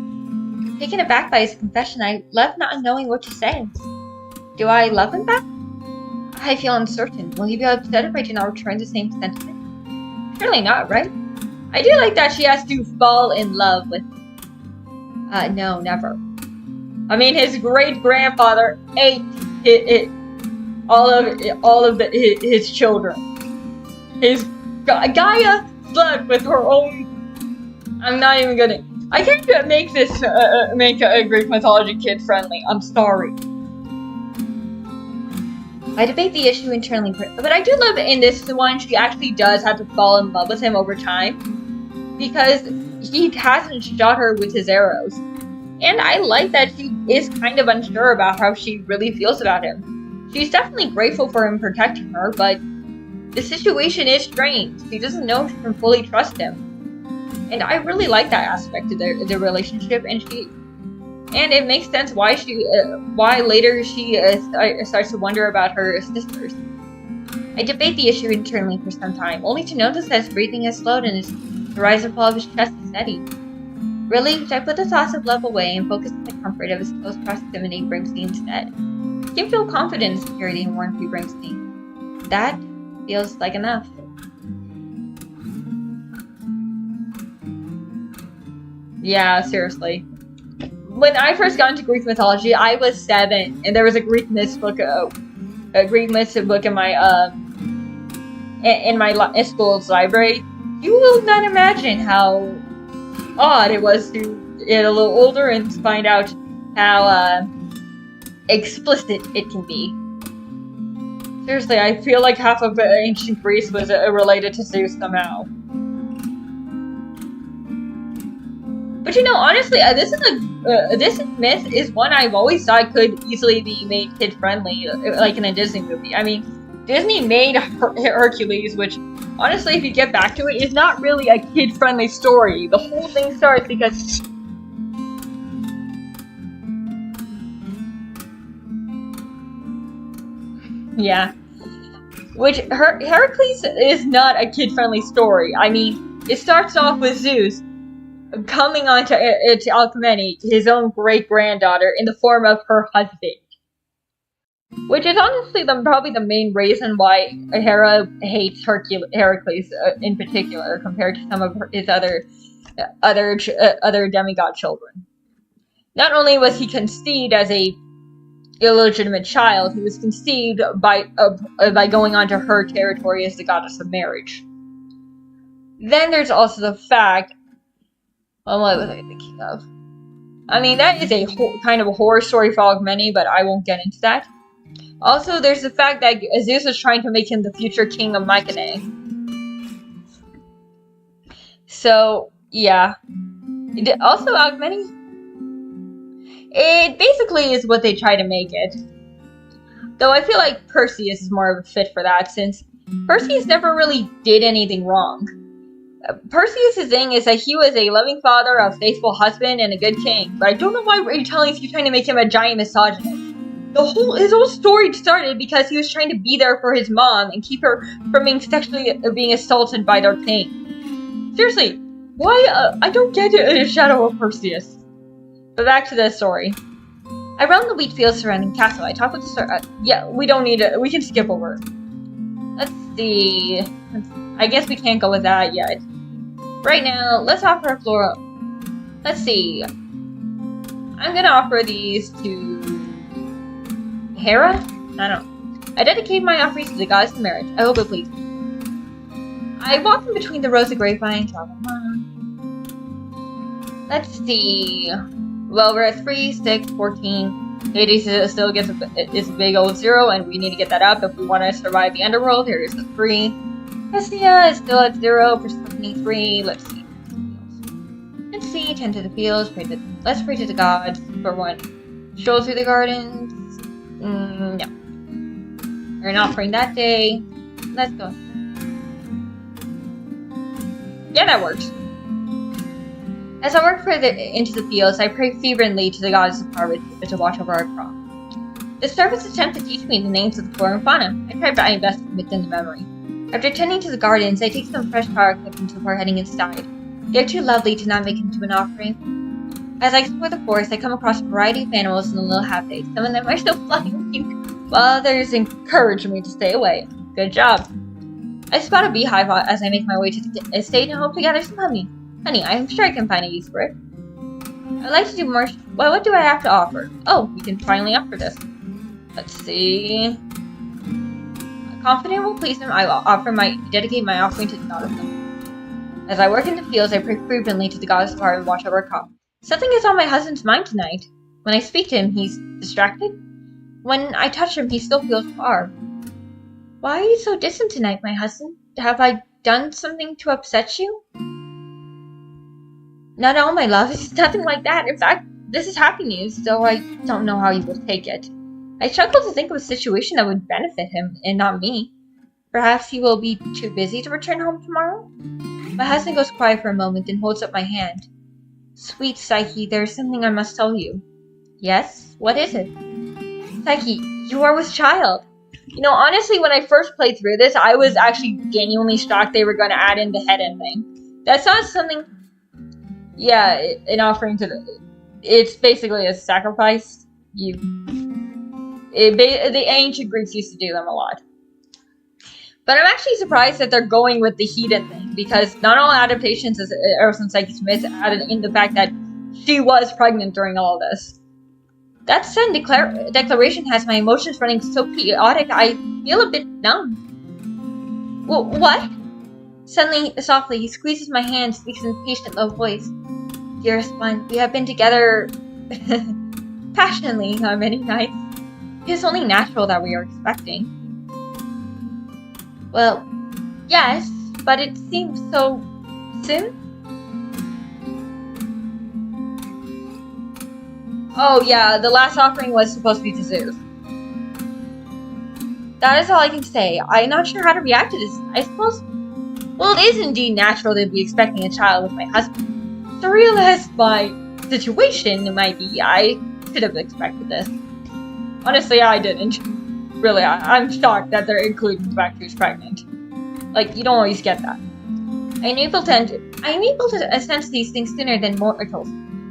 Taken aback by his confession, I left not knowing what to say. Do I love him back? I feel uncertain. Will he be upset if I do not return the same sentiment? Surely not, right? I do like that she has to fall in love with him. No, never. I mean, his great-grandfather ate all of his children. His Gaia slept with her own. I'm not even gonna. I can't make this make a Greek mythology kid friendly. I'm sorry. I debate the issue internally, but I do love in this one she actually does have to fall in love with him over time, because he hasn't shot her with his arrows. And I like that she is kind of unsure about how she really feels about him. She's definitely grateful for him protecting her, but the situation is strange. She doesn't know if she can fully trust him. And I really like that aspect of their relationship, and it makes sense why later she starts to wonder about her sisters. I debate the issue internally for some time, only to notice that his breathing has slowed and the rise and fall of his chest is steady. Relieved, I put the thoughts of love away and focus on the comfort of his close proximity brings me instead. I can feel confident in security and warmth he brings me. That feels like enough. Yeah, seriously. When I first got into Greek mythology, I was 7, and there was a Greek myth book in my school's library. You will not imagine how odd it was to get a little older and find out how explicit it can be. Seriously, I feel like half of ancient Greece was related to Zeus somehow. But you know, honestly, this myth is one I've always thought could easily be made kid-friendly, like in a Disney movie. I mean, Disney made Hercules, which, honestly, if you get back to it, is not really a kid-friendly story. The whole thing starts because... Yeah. Which, Hercules is not a kid-friendly story. I mean, it starts off with Zeus coming on to Alcmene, his own great-granddaughter, in the form of her husband. Which is honestly probably the main reason why Hera hates Heracles in particular, compared to some of his other demigod children. Not only was he conceived as a illegitimate child, he was conceived by going onto her territory as the goddess of marriage. Then there's also the fact, well, what was I thinking of? I mean, that is a kind of a horror story for Alcmene, but I won't get into that. Also, there's the fact that Zeus is trying to make him the future king of Mycenae. So, yeah. Also, Alcmene, it basically is what they try to make it. Though I feel like Perseus is more of a fit for that, since Perseus never really did anything wrong. Perseus' thing is that he was a loving father, a faithful husband, and a good king. But I don't know why you're trying to make him a giant misogynist. His whole story started because he was trying to be there for his mom and keep her from being assaulted by their king. Seriously, why? I don't get it in a shadow of Perseus. But back to the story. I roamed the wheat fields surrounding the castle. I talked with the yeah, we don't need it. We can skip over. Let's see. I guess we can't go with that yet. Right now, let's offer a floral. Let's see. I'm gonna offer these to Hera? I don't know. I dedicate my offerings to the goddess of marriage. I hope it pleases. I walk in between the rows of grapevines. Let's see. Well, we're at 3, 6, 14. Hades still gets is a big old 0, and we need to get that up if we want to survive the underworld. Here's the 3. Hestia is still at 0 for 23. Let's see. Let's see. Tend to the fields. Let's pray to the gods for one. Stroll through the gardens. No. We're not praying that day. Let's go. Yeah, that works. As I work further into the fields, I pray fervently to the goddess of harvest to watch over our crop. The servants attempt to teach me the names of the flora and fauna. I try my best to commit them to memory. After tending to the gardens, I take some fresh flower clippings before heading inside. They're too lovely to not make into an offering. As I explore the forest, I come across a variety of animals in the little habitat. Some of them are still flying, while others encourage me to stay away. Good job. I spot a beehive as I make my way to the estate and hope to gather some honey. Honey, I'm sure I can find a use for it. I'd like to do more. Well, what do I have to offer? Oh, we can finally offer this. Let's see. Confident will please him. I will dedicate my offering to the goddess. As I work in the fields, I pray fervently to the goddess of harvest and watch over our crop. Something is on my husband's mind tonight. When I speak to him, he's distracted. When I touch him, he still feels far. Why are you so distant tonight, my husband? Have I done something to upset you? Not all, my love. It's nothing like that. In fact, this is happy news, though I don't know how he will take it. I struggle to think of a situation that would benefit him, and not me. Perhaps he will be too busy to return home tomorrow? My husband goes quiet for a moment and holds up my hand. Sweet Psyche, there is something I must tell you. Yes? What is it? Psyche, you are with child. You know, honestly, when I first played through this, I was actually genuinely shocked they were going to add in the head end thing. That's not something... Yeah, an offering to the... It's basically a sacrifice. The ancient Greeks used to do them a lot. But I'm actually surprised that they're going with the heathen thing, because not all adaptations of Eros and Psyche Smith added in the fact that she was pregnant during all this. That sudden declaration has my emotions running so chaotic, I feel a bit numb. Well, what? Suddenly, softly, he squeezes my hand, speaks in a patient, low voice. Dearest one, we have been together passionately on many nights. It is only natural that we are expecting. Well, yes, but it seems so soon? Oh yeah, the last offering was supposed to be to Zeus. That is all I can say. I'm not sure how to react to this. I suppose... Well, it is indeed natural to be expecting a child with my husband. Surreal as my situation might be, I should have expected this. Honestly, I didn't. Really, I'm shocked that they're including the fact she's pregnant. Like, you don't always get that. I'm able to sense these things sooner than mortals.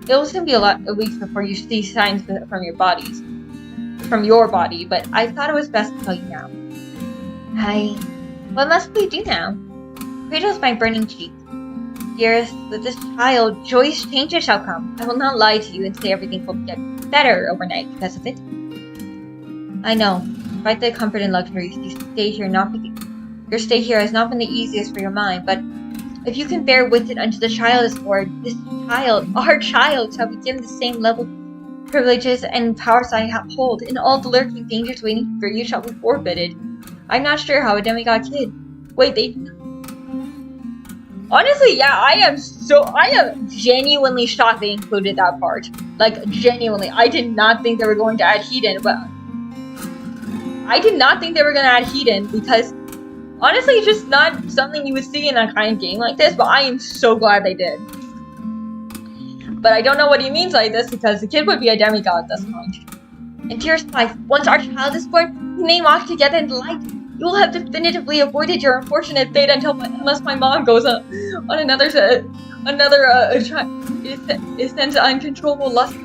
It will soon be a lot of weeks before you see signs from your body, but I thought it was best to tell you now. What must we do now? Cradles my burning cheek. Dearest, with this child, joyous changes shall come. I will not lie to you and say everything will get better overnight because of it. I know, despite the comfort and luxuries, your stay here has not been the easiest for your mind, but if you can bear with it until the child is born, our child, shall be given the same level of privileges and powers I hold, and all the lurking dangers waiting for you shall be forfeited. I'm not sure how a demigod kid. Wait, honestly, yeah, I am genuinely shocked they included that part. Like, genuinely. I did not think they were going to add Hedon, but because honestly, it's just not something you would see in a kind of game like this, but I am so glad they did. But I don't know what he means like this, because the kid would be a demigod at this point. And dearest wife, once our child is born, we may walk together in delight. You will have definitively avoided your unfortunate fate unless my mom goes on another sense uncontrollable lust.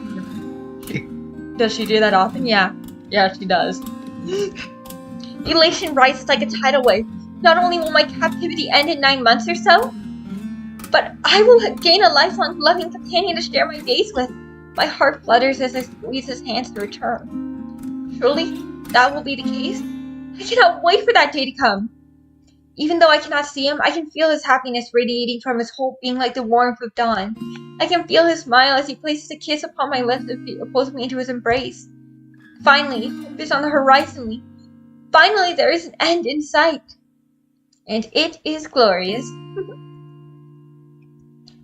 Does she do that often? Yeah, she does. Elation rises like a tidal wave. Not only will my captivity end in 9 months or so, but I will gain a lifelong loving companion to share my days with. My heart flutters as I squeeze his hands to return. Surely that will be the case? I cannot wait for that day to come. Even though I cannot see him, I can feel his happiness radiating from his whole being like the warmth of dawn. I can feel his smile as he places a kiss upon my lips and pulls me into his embrace. Finally, hope is on the horizon. Finally, there is an end in sight. And it is glorious.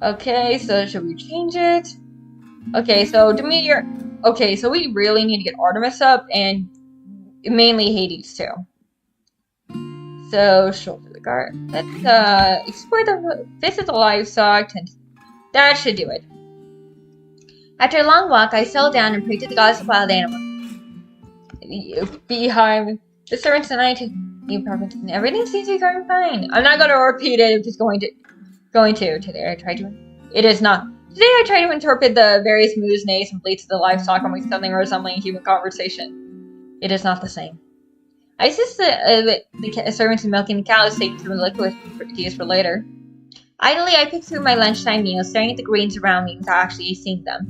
Okay, so should we change it? Okay, so Demeter. Okay, so we really need to get Artemis up, and mainly Hades too. So shoulder the guard. Let's explore visit the livestock, and that should do it. After a long walk, I settled down and prayed to the goddess of wild animals. Behind the servants and I to new preference, and everything seems to be going fine. I'm not gonna repeat it. I'm just going to. Today I tried to. It is not. Today I tried to interpret the various moos, neighs, and bleats of the livestock and make something resembling human conversation. It is not the same. I assist the servants in milking the cows, saving some liquid to use for later. Idly, I pick through my lunchtime meal, staring at the greens around me without actually seeing them.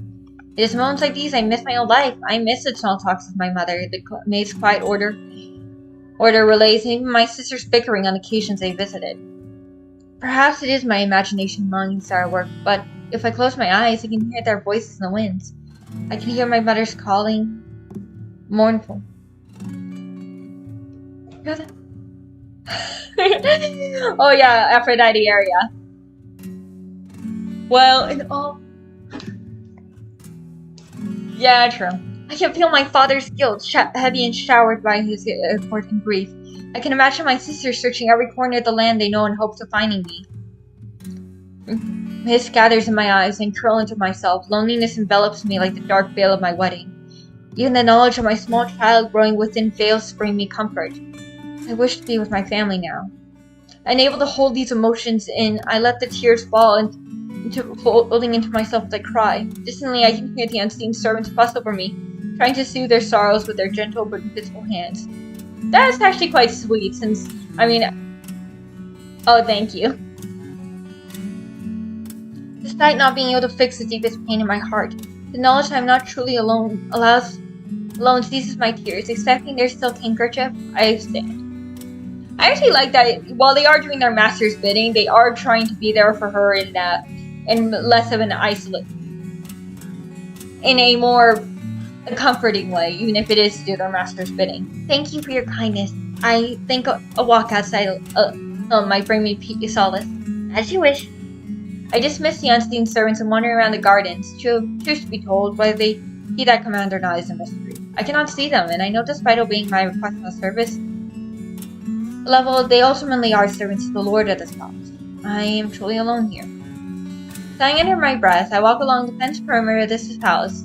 It is moments like these I miss my old life. I miss the small talks with my mother, the maid's quiet order relays, and even my sister's bickering on occasions they visited. Perhaps it is my imagination longing to our work, but if I close my eyes, I can hear their voices in the winds. I can hear my mother's calling, mournful. Oh yeah, Aphrodite area. Well, in all... Yeah, true. I can feel my father's guilt, heavy and showered by his guilt and grief. I can imagine my sisters searching every corner of the land they know in hopes of finding me. Mist gathers in my eyes and curl into myself. Loneliness envelops me like the dark veil of my wedding. Even the knowledge of my small child growing within fails to bring me comfort. I wish to be with my family now. Unable to hold these emotions in, I let the tears fall folding into myself as I cry. Distantly, I can hear the unseen servants fuss over me, trying to soothe their sorrows with their gentle but invisible hands. That's actually quite sweet, since, I mean... Oh, thank you. Despite not being able to fix the deepest pain in my heart, the knowledge that I'm not truly alone ceases my tears. Accepting their silk handkerchief, I stand. I actually like that while they are doing their master's bidding, they are trying to be there for her in less of an in a more comforting way, even if it is to do their master's bidding. Thank you for your kindness. I think a walk outside might bring me solace. As you wish. I dismiss the unseen servants and wander around the gardens. Truth to be told, whether they heed that command or not is a mystery. I cannot see them, and I know despite obeying my request on service level, they ultimately are servants to the Lord of this palace. I am truly alone here. Sighing under my breath, I walk along the fenced perimeter of this palace.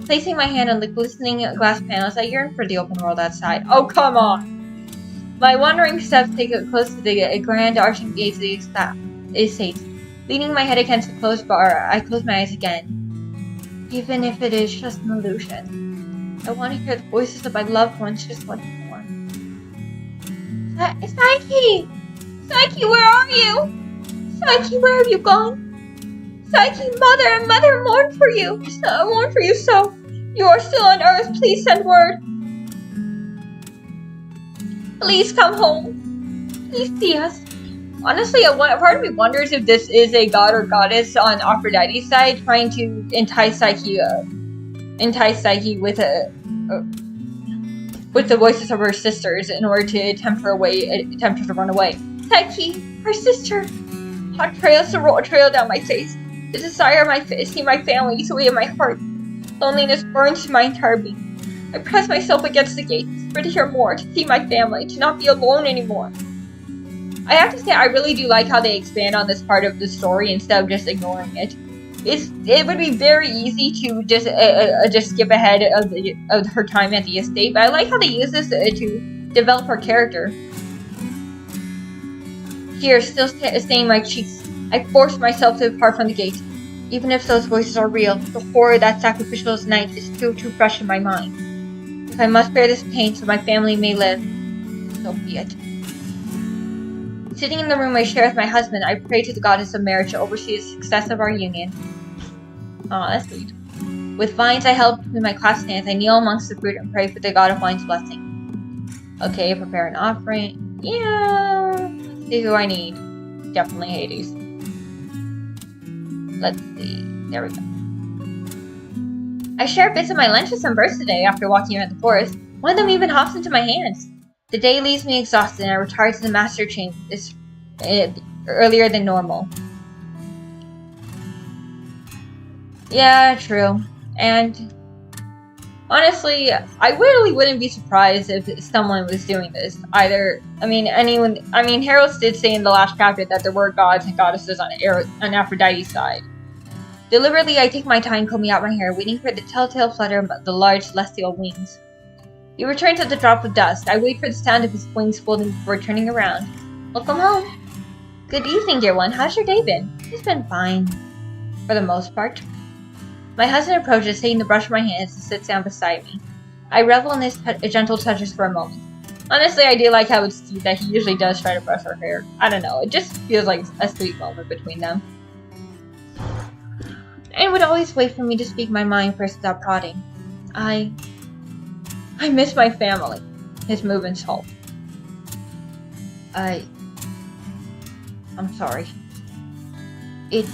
Placing my hand on the glistening glass panels, I yearn for the open world outside. Oh, come on! My wandering steps take it close to the grand arching gates of the states. Leaning my head against the closed bar, I close my eyes again. Even if it is just an illusion, I want to hear the voices of my loved ones just once more. Psyche! Psyche, where are you? Psyche, where have you gone? Psyche, mother, mourn for you. I mourn for you so. You are still on Earth. Please send word. Please come home. Please see us. Honestly, part of me wonders if this is a god or goddess on Aphrodite's side trying to entice Psyche with the voices of her sisters in order to tempt her to run away. Psyche, her sister. Hot trails trail down my face. The desire to see my family eats away at my heart. Loneliness burns my entire being. I press myself against the gate, desperate to hear more, to see my family, to not be alone anymore. I have to say, I really do like how they expand on this part of the story instead of just ignoring it. It would be very easy to just skip ahead of her time at the estate, but I like how they use this to develop her character. Tears still staining my cheeks. I force myself to depart from the gate. Even if those voices are real, the horror of that sacrificial night is still too fresh in my mind. If I must bear this pain so my family may live, so be it. Sitting in the room I share with my husband, I pray to the goddess of marriage to oversee the success of our union. Aw, that's sweet. With vines I held between my clasped hands, I kneel amongst the fruit and pray for the god of wine's blessing. Okay, prepare an offering. Yeah, let's see who I need. Definitely Hades. Let's see. There we go. I share bits of my lunch with some birds today after walking around the forest. One of them even hops into my hands. The day leaves me exhausted and I retire to the master chambers earlier than normal. Yeah, true. And honestly, I really wouldn't be surprised if someone was doing this either. Herald did say in the last chapter that there were gods and goddesses on Aphrodite's side. Deliberately, I take my time combing out my hair, waiting for the telltale flutter of the large celestial wings. He returns at the drop of dust. I wait for the sound of his wings folding before turning around. Welcome home. Good evening, dear one. How's your day been? It's been fine. For the most part. My husband approaches, taking the brush from my hands and sits down beside me. I revel in his gentle touches for a moment. Honestly, I do like how it's cute that he usually does try to brush her hair. I don't know, it just feels like a sweet moment between them. And would always wait for me to speak my mind first without prodding. I miss my family. His movements halt. I'm sorry. It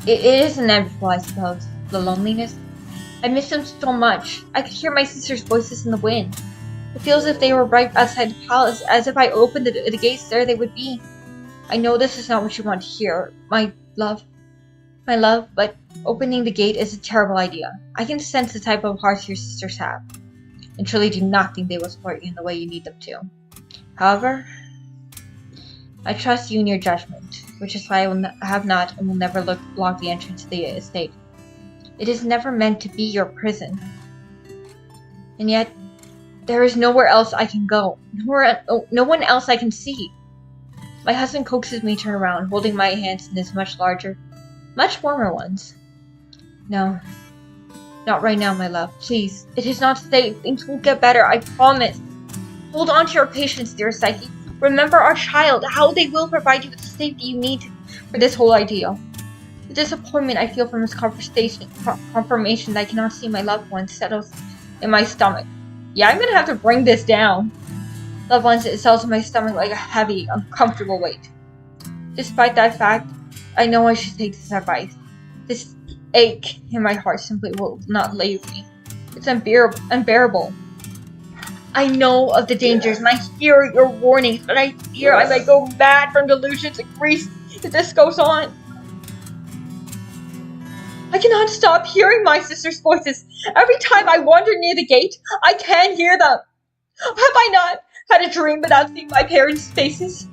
is inevitable, I suppose. The loneliness. I miss them so much. I could hear my sister's voices in the wind. It feels as if they were right outside the palace, as if I opened the gates there they would be. I know this is not what you want to hear, my love, but opening the gate is a terrible idea. I can sense the type of hearts your sisters have, and truly do not think they will support you in the way you need them to. However, I trust you in your judgment, which is why I have not and will never block the entrance to the estate. It is never meant to be your prison. And yet, there is nowhere else I can go. No one else I can see. My husband coaxes me to turn around, holding my hands in his much larger, much warmer ones. No. Not right now, my love. Please. It is not safe. Things will get better, I promise. Hold on to your patience, dear Psyche. Remember our child, how they will provide you with the safety you need for this whole ideal. The disappointment I feel from this confirmation that I cannot see my loved ones settles in my stomach. Yeah, I'm gonna have to bring this down. Loved ones, it settles in my stomach like a heavy, uncomfortable weight. Despite that fact, I know I should take this advice. This ache in my heart simply will not leave me. It's unbearable. I know of the dangers, and I hear your warnings, but I fear I might go mad from delusions and grief if this goes on. I cannot stop hearing my sister's voices. Every time I wander near the gate, I can hear them. Have I not had a dream without seeing my parents' faces?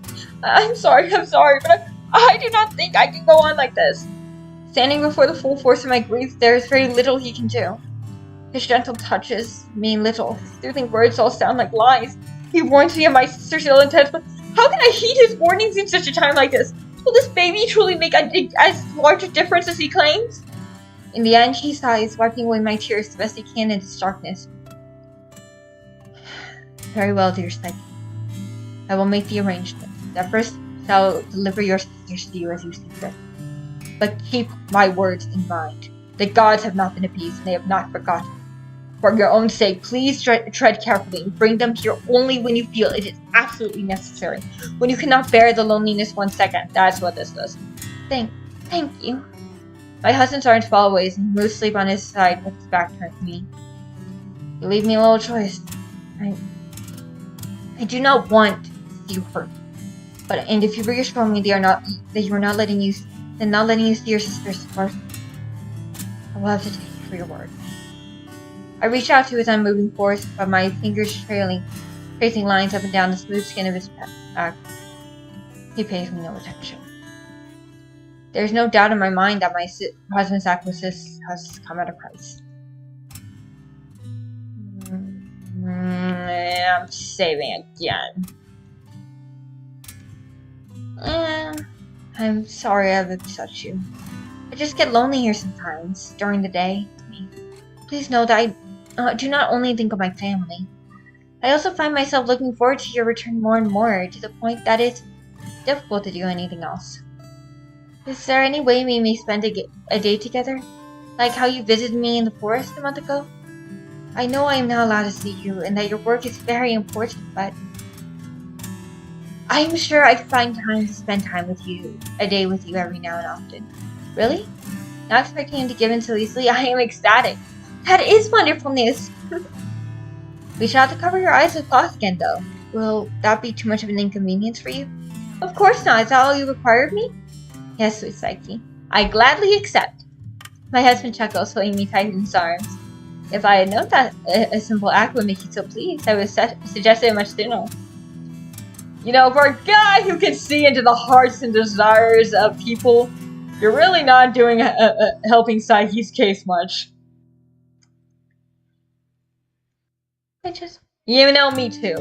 I'm sorry, but I do not think I can go on like this. Standing before the full force of my grief, there is very little he can do. His gentle touches mean little. His soothing words all sound like lies. He warns me of my sister's ill intent, but how can I heed his warnings in such a time like this? Will this baby truly make as large a difference as he claims? In the end, he sighs, wiping away my tears the best he can in this darkness. Very well, dear Psyche. I will make the arrangements. Zephyrs shall deliver your sisters to you as you see fit. But keep my words in mind. The gods have not been appeased, and they have not forgotten. For your own sake, please tread carefully and bring them here only when you feel it is absolutely necessary. When you cannot bear the loneliness 1 second. That's what this does. Thank you. My husband's arms fall away, and he moves to sleep on his side with his back turned to me. You leave me a little choice. I do not want to see you hurt. And if you reassure me that you are not letting you see your sisters first, I will have to take you for your word. I reach out to his unmoving force, but my fingers tracing lines up and down the smooth skin of his back. He pays me no attention. There's no doubt in my mind that my husband's sacrifice has come at a price. I'm saving again. I'm sorry I've upset you. I just get lonely here sometimes, during the day. Please know that I do not only think of my family. I also find myself looking forward to your return more and more, to the point that it's difficult to do anything else. Is there any way we may spend a day together? Like how you visited me in the forest a month ago? I know I am not allowed to see you, and that your work is very important, but I am sure I could find time to spend a day with you every now and often. Really? Not expecting him to give in so easily, I am ecstatic. That is wonderful news. We shall have to cover your eyes with cloth again, though. Will that be too much of an inconvenience for you? Of course not. Is that all you require of me? Yes, sweet Psyche. I gladly accept. My husband chuckles, holding me tight in his arms. If I had known that a simple act would make you so pleased, I would have suggested it much sooner. You know, for a guy who can see into the hearts and desires of people, you're really not doing helping Psyche's case much. You know, me too.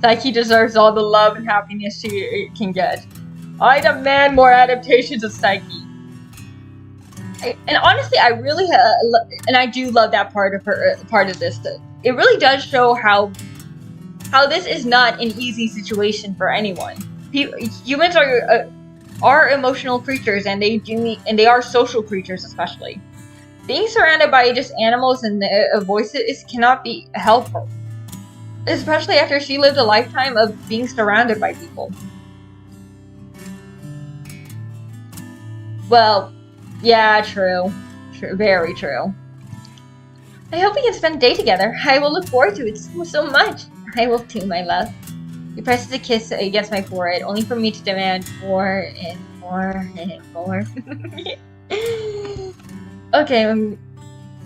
Psyche deserves all the love and happiness she can get. I demand more adaptations of Psyche. And honestly, I really and I do love that part of this. It really does show how this is not an easy situation for anyone. Humans are emotional creatures, and they are social creatures, especially. Being surrounded by just animals and voices cannot be helpful, especially after she lived a lifetime of being surrounded by people. Well, yeah, true, very true. I hope we can spend a day together. I will look forward to it so much. I will too, my love. He presses a kiss against my forehead, only for me to demand more and more and more. Okay,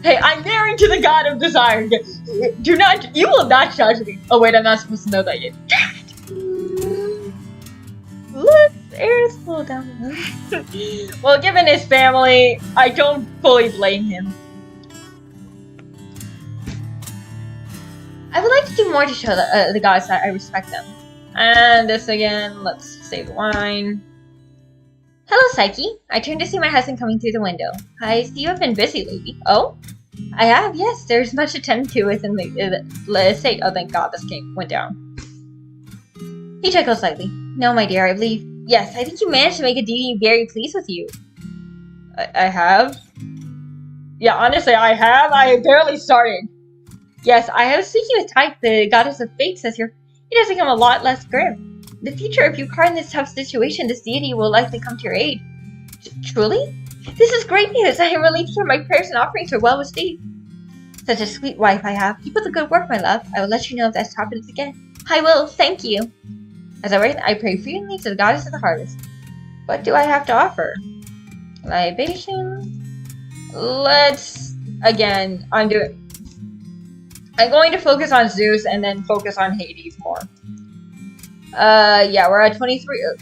hey, I'm married to the god of desire. You will not judge me. Oh wait, I'm not supposed to know that yet. Let's slow down. Well, given his family, I don't fully blame him. I would like to do more to show the gods that I respect them. And this again, let's save the wine. Hello, Psyche. I turned to see my husband coming through the window. I see you have been busy lately. Oh? I have, yes. There's much to tend to within the estate. Oh, thank God, this game went down. He chuckled slightly. No, my dear, I believe... Yes, I think you managed to make a deity very pleased with you. I have? Yeah, honestly, I have. I barely started. Yes, I was speaking with Type, the goddess of fate, says here. It has become a lot less grim. In the future, if you are in this tough situation, this deity will likely come to your aid. Truly? This is great news. I am relieved to hear my prayers and offerings are well received. Such a sweet wife I have. Keep up the good work, my love. I will let you know if that happens again. I will. Thank you. As I write, I pray freely to the goddess of the harvest. What do I have to offer? Libation. Let's... Again, I'm going to focus on Zeus and then focus on Hades more. Yeah, we're at 23.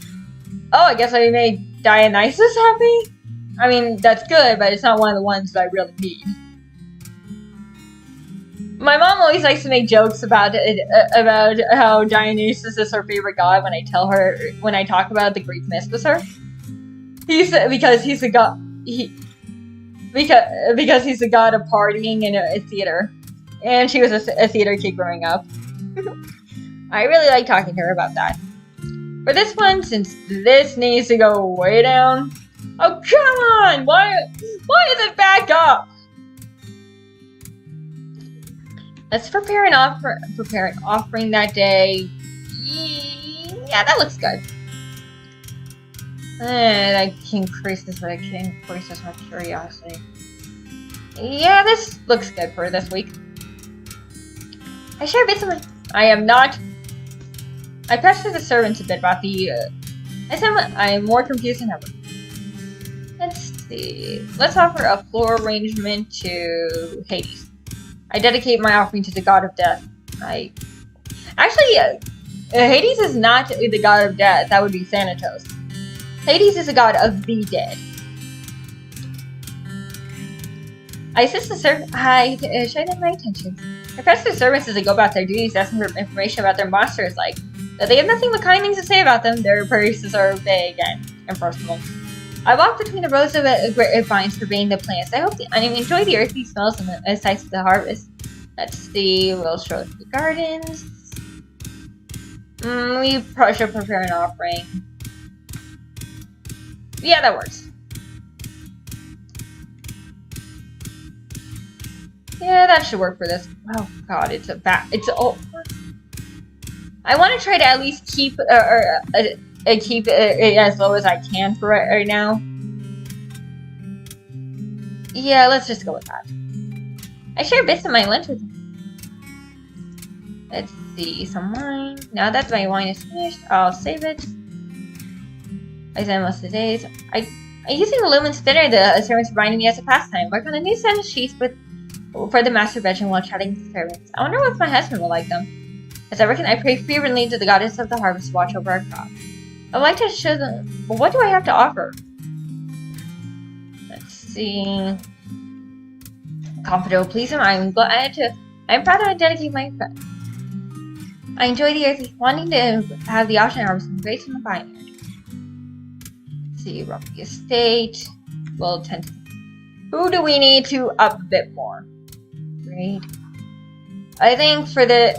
Oh, I guess I made Dionysus happy? I mean, that's good, but it's not one of the ones that I really need. My mom always likes to make jokes about how Dionysus is her favorite god when I talk about the Greek myths with her. because he's a god. Because he's a god of partying in a theater, and she was a theater kid growing up. I really like talking to her about that. For this one, since this needs to go way down. Oh, come on! Why is it back up? Let's prepare an offering that day. Yeah, that looks good. That increases my curiosity. Yeah, this looks good for this week. I share bits of my... I am not... I pestered the servants a bit about the... I'm more confused than ever. Let's see... Let's offer a floral arrangement to Hades. I dedicate my offering to the god of death. Actually, Hades is not the god of death. That would be Thanatos. Hades is the god of the dead. I assist the servants. I show them my attention. I press the servants as they go about their duties, asking for information about their monsters, like that they have nothing but kind things to say about them. Their praises are vague and impersonal. I walk between the rows of grapevines surveying the plants. I enjoy the earthy smells and the sights of the harvest. Let's see. We'll show the gardens. We probably should prepare an offering. Yeah, that works. Yeah, that should work for this. Oh god, it's a bat. I want to try to at least keep keep it as low as I can for right now. Yeah, let's just go with that. I share bits of my lunch with him. Let's see, some wine. Now that my wine is finished, I'll save it. I spend most of the days. I'm using the lumen spinner. The servants reminding me as a pastime. Work on a new set of sheets for the master bedroom while chatting with the servants. I wonder if my husband will like them. As I reckon, I pray fervently to the goddess of the harvest to watch over our crop. I would like to show them. But what do I have to offer? Let's see. Confident, please him. I'm proud to dedicate my friend. I enjoy the earth, wanting to have the option of harvesting grapes from the vineyard. See, rough the estate. We'll tend to... Who do we need to up a bit more? Great. I think for the...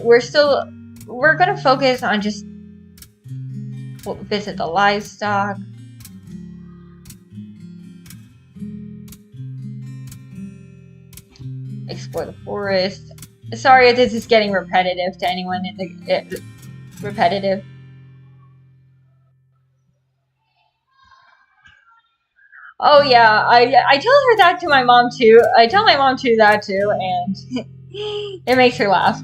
We're gonna focus on just... visit the livestock. Explore the forest. Sorry if this is getting repetitive to anyone in the... repetitive. Oh yeah, I tell her that to my mom too. I tell my mom too that too, and it makes her laugh.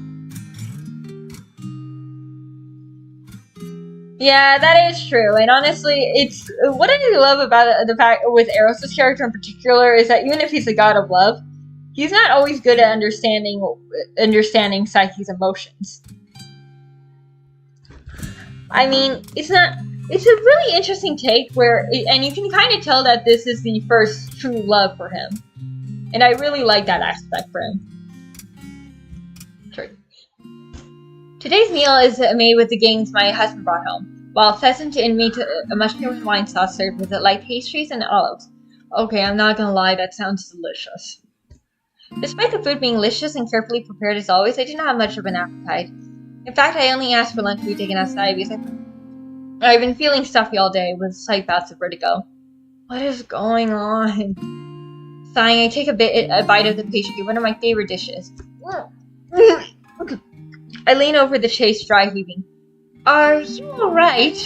Yeah, that is true, and honestly, it's what I love about the fact with Eros' character in particular is that even if he's a god of love, he's not always good at understanding Psyche's emotions. I mean, it's a really interesting take and you can kind of tell that this is the first true love for him. And I really like that aspect for him. Sure. Today's meal is made with the gains my husband brought home, while pheasant and meat, a mushroom and wine sauce served with light pastries and olives. Okay, I'm not gonna lie, that sounds delicious. Despite the food being delicious and carefully prepared as always, I did not have much of an appetite. In fact, I only asked for lunch to be taken outside because I've been feeling stuffy all day with slight bouts of vertigo. What is going on? Sighing, I take a bite of the pastry, one of my favorite dishes. I lean over the chase, dry heaving. Are you alright?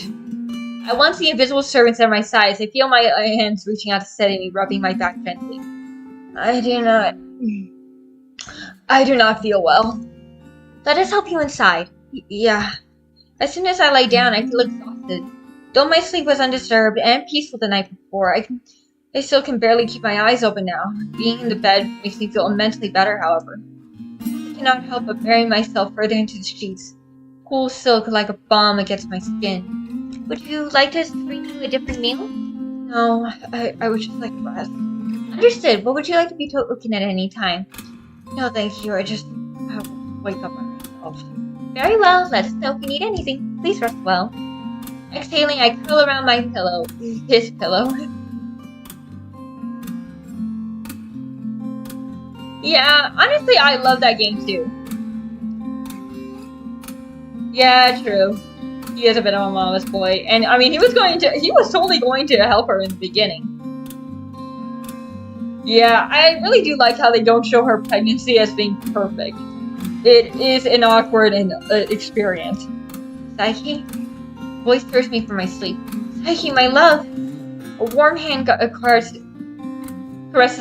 I once the invisible servants at my sides. I feel my hands reaching out to steady me, rubbing my back gently. I do not feel well. Let us help you inside. Yeah. As soon as I lay down, I feel exhausted. Though my sleep was undisturbed and peaceful the night before, I still can barely keep my eyes open now. Being in the bed makes me feel immensely better, however. I cannot help but bury myself further into the sheets. Cool silk like a balm against my skin. Would you like us to bring you a different meal? No, I would just like to rest. Understood. What would you like to be looking at any time? No, thank you. I will wake up by myself. Very well. Let us know if you need anything. Please rest well. Exhaling, I curl around my pillow. His pillow. Yeah, honestly, I love that game too. Yeah, true. He is a bit of a mama's boy, and I mean, he was totally going to help her in the beginning. Yeah, I really do like how they don't show her pregnancy as being perfect. It is an awkward experience. Psyche? Voice stirs me from my sleep. Psyche, my love! A warm hand caresses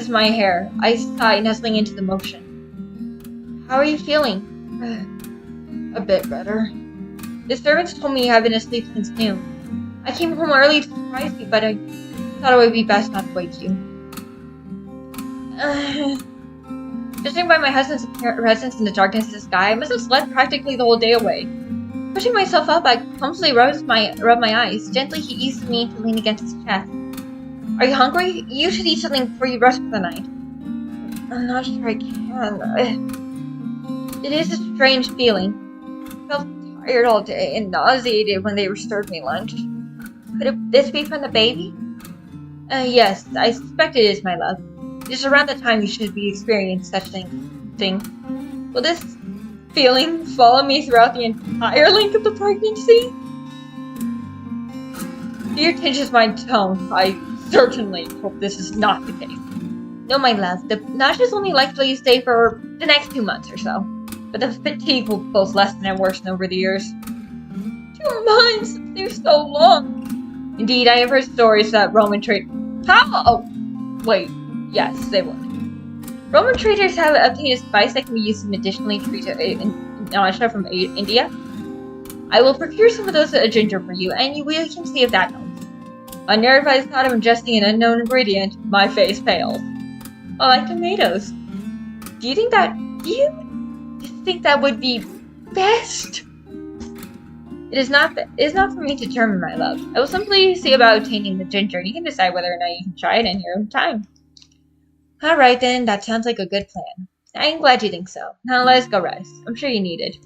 my hair. I sigh, nuzzling into the motion. How are you feeling? A bit better. The servants told me you have been asleep since noon. I came home early to surprise you, but I thought it would be best not to wake you. Judging by my husband's presence in the darkness of the sky, I must have slept practically the whole day away. Pushing myself up, I clumsily rubbed my eyes. Gently, he eased me to lean against his chest. Are you hungry? You should eat something before you rest for the night. I'm not sure I can. It is a strange feeling. I felt tired all day and nauseated when they restored me lunch. Could this be from the baby? Yes, I suspect it is, my love. It is around the time you should be experiencing such thing. Will this feeling follow me throughout the entire length of the pregnancy? Fear tinges my tone. I certainly hope this is not the case. No, my love. The nausea is only likely to stay for the next 2 months or so. But the fatigue will both lessen and worsen over the years. 2 months? They're so long. Indeed, I have heard stories that Roman trade. How? Oh, wait. Yes, they would. Roman traders have obtained a spice that can be used medicinally to treat nausea from India. I will procure some of those ginger for you, and we can see if that helps. Unnerved by the thought of ingesting an unknown ingredient, my face pales. I like tomatoes. Do you think that would be best? It is not for me to determine, my love. I will simply see about obtaining the ginger, and you can decide whether or not you can try it in your own time. Alright then, that sounds like a good plan. I'm glad you think so. Now let's go rest. I'm sure you need it.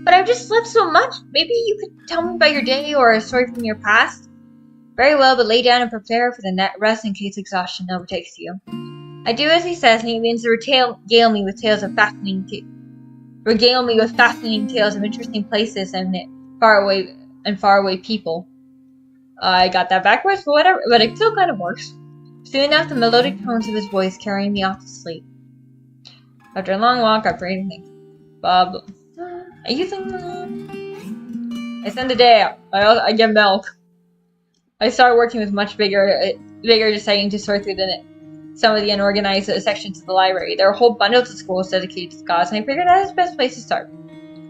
But I've just slept so much. Maybe you could tell me about your day or a story from your past? Very well, but lay down and prepare for the rest in case exhaustion overtakes you. I do as he says, and he begins to regale me with fascinating tales of interesting places and faraway people. I got that backwards, but whatever. But it still kind of works. Soon enough, the melodic tones of his voice carrying me off to sleep. After a long walk, I pray to think. Bob, are you thinking? I spend the day out. I get milk. I start working with much vigor, deciding to sort through some of the unorganized sections of the library. There are whole bundles of scrolls dedicated to gods, and I figured that is the best place to start.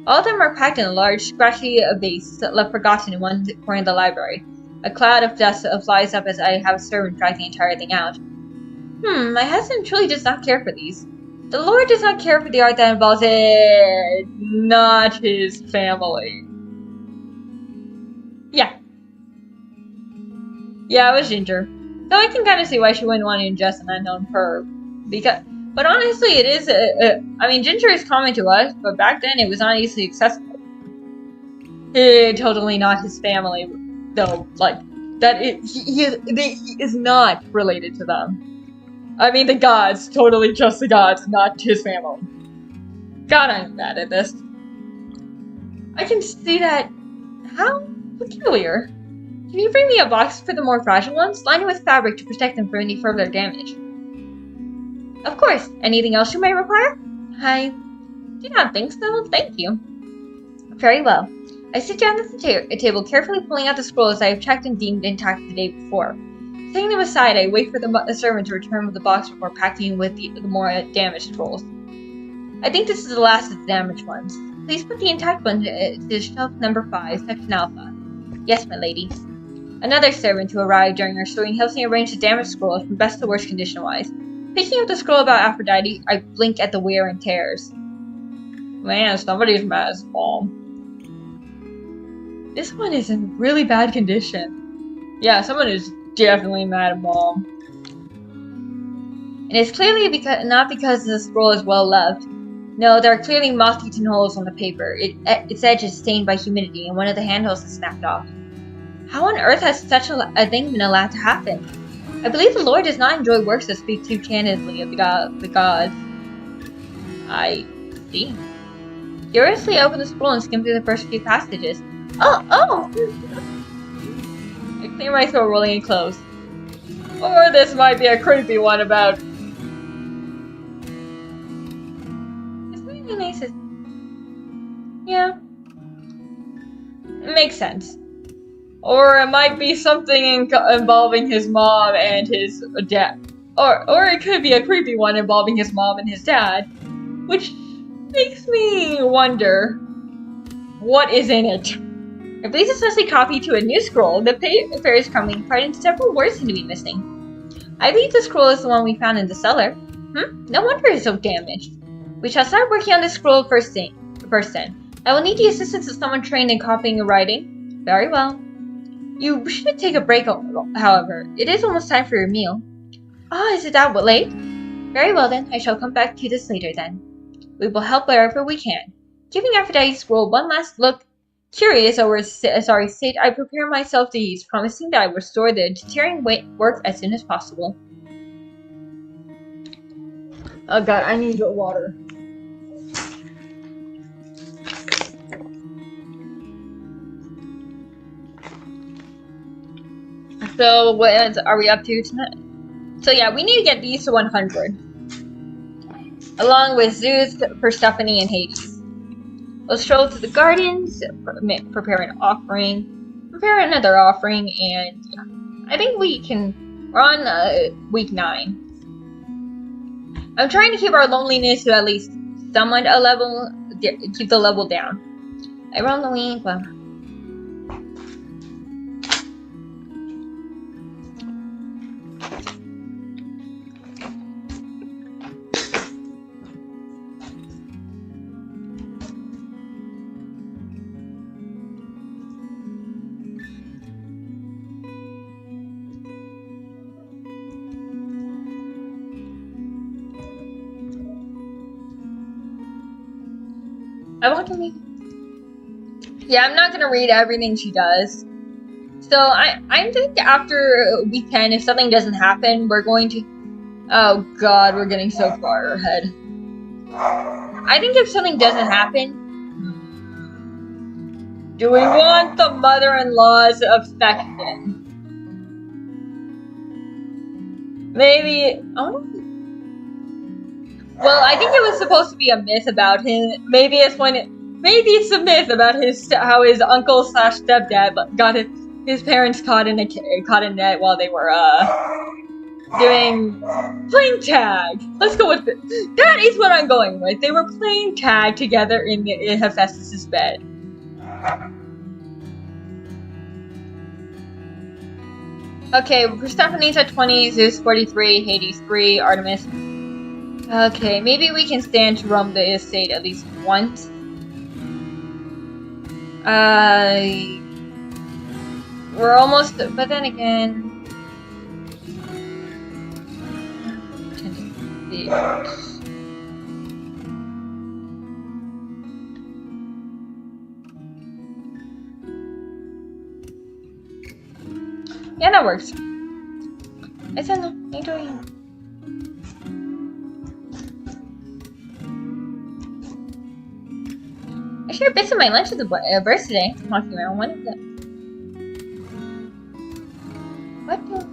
All of them are packed in a large, scratchy vase left forgotten in one corner of the library. A cloud of dust flies up as I have a servant drag the entire thing out. My husband truly does not care for these. The Lord does not care for the art that involves it. Not his family. Yeah, it was Ginger. Though I can kind of see why she wouldn't want to ingest an unknown herb. But honestly, it is I mean, ginger is common to us, but back then it was not easily accessible. Totally not his family, though. Like he is not related to them. I mean, the gods, totally just the gods, not his family. God, I'm bad at this. I can see that. How peculiar. Can you bring me a box for the more fragile ones, lined with fabric to protect them from any further damage? Of course. Anything else you may require? I do not think so, thank you. Very well. I sit down at the table, carefully pulling out the scrolls I have checked and deemed intact the day before. Setting them aside, I wait for the servant to return with the box before packing with the more damaged scrolls. I think this is the last of the damaged ones. Please put the intact one to shelf number 5, section Alpha. Yes, my lady. Another servant who arrived during our sorting helps me arrange the damaged scrolls from best to worst condition-wise. Picking up the scroll about Aphrodite, I blink at the wear and tears. Man, somebody's mad as bomb. This one is in really bad condition. Yeah, someone is definitely mad at Mom. And it's clearly not because the scroll is well loved. No, there are clearly moth-eaten holes on the paper. Its edge is stained by humidity, and one of the handles is snapped off. How on earth has such a thing been allowed to happen? I believe the Lord does not enjoy works that speak too candidly of the gods. I see. Curiously, I opened the scroll and skimmed through the first few passages. Oh! I clear my throat, rolling it close. Or this might be a creepy one about... Is there anything nice? Yeah. It makes sense. Or it might be something involving his mom and his dad. Or it could be a creepy one involving his mom and his dad. Which makes me wonder, what is in it? I believe it's especially copied to a new scroll. The paper is crumbling apart and several words seem to be missing. I believe the scroll is the one we found in the cellar. No wonder it's so damaged. We shall start working on this scroll first then. I will need the assistance of someone trained in copying and writing. Very well. You should take a break, however. It is almost time for your meal. Is it that late? Very well then, I shall come back to this later then. We will help wherever we can. Giving Aphrodite's scroll one last look, curious over its sorry state, I prepare myself to ease, promising that I will restore the deterring work as soon as possible. Oh god, I need water. So what are we up to tonight? So yeah, we need to get these to 100. Along with Zeus, Persephone, and Hades. We'll stroll to the gardens, prepare an offering, prepare another offering, and yeah, I think we're on week 9. I'm trying to keep our loneliness to at least somewhat a level, keep the level down. Around the week, well. I want to read. Yeah, I'm not gonna read everything she does. So I think after week 10, if something doesn't happen, we're going to. Oh god, we're getting so far ahead. I think if something doesn't happen, do we want the mother-in-law's affection? Maybe. Oh. Well, I think it was supposed to be a myth about him. Maybe it's a myth about how his uncle / stepdad got his parents caught in a net while they were playing tag. Let's go with it. That is what I'm going with. They were playing tag together in Hephaestus' bed. Okay, Persephone's at 20, Zeus 43, Hades 3, Artemis. Okay, maybe we can stand to roam the estate at least once. We're almost, but then again... Yeah, that works. I said no, I don't. I shared bits of my lunch at the birth today. Walking around one of them. What the?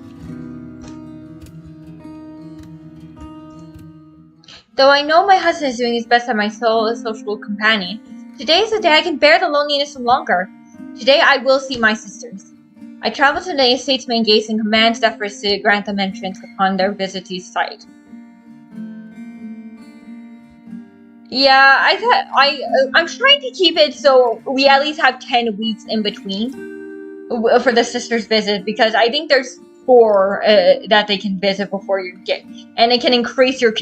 Though I know my husband is doing his best as my social companion, today is the day I can bear the loneliness no longer. Today I will see my sisters. I travel to the estate's main gates and command staffers to grant them entrance upon their visit to site. Yeah, I'm trying to keep it so we at least have 10 weeks in between for the sisters' visit, because I think there's 4 that they can visit before you get, and it can increase your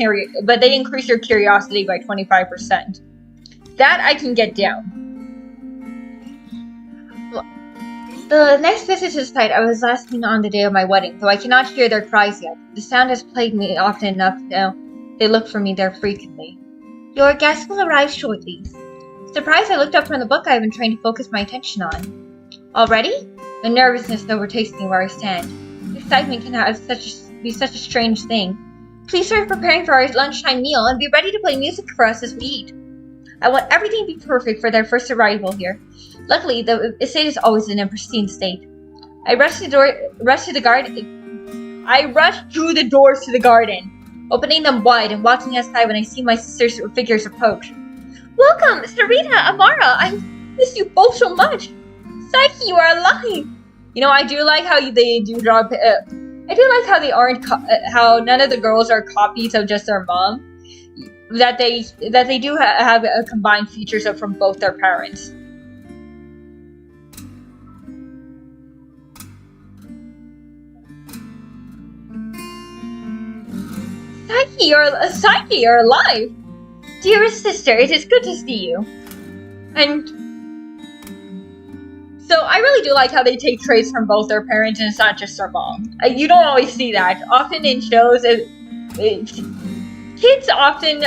but they increase your curiosity by 25%. That I can get down. The next visit to the site I was last seen on the day of my wedding, though I cannot hear their cries yet. The sound has plagued me often enough now. They look for me there frequently. Your guest will arrive shortly. Surprised, I looked up from the book I've been trying to focus my attention on. Already? The nervousness overtakes me where I stand. excitement can be such a strange thing. Please start preparing for our lunchtime meal and be ready to play music for us as we eat. I want everything to be perfect for their first arrival here. Luckily, the estate is always in a pristine state. I rushed through the doors to the garden, opening them wide and walking outside when I see my sister's figures approach. Welcome, Sarita, Amara! I miss you both so much! Psyche, you are alive! You know, I do like how they do draw... I do like how they aren't... how none of the girls are copies of just their mom. That they do have combined features from both their parents. Psyche, you're alive! Dearest sister, it is good to see you. And so I really do like how they take traits from both their parents and it's not just their mom. You don't always see that. Often in shows, kids often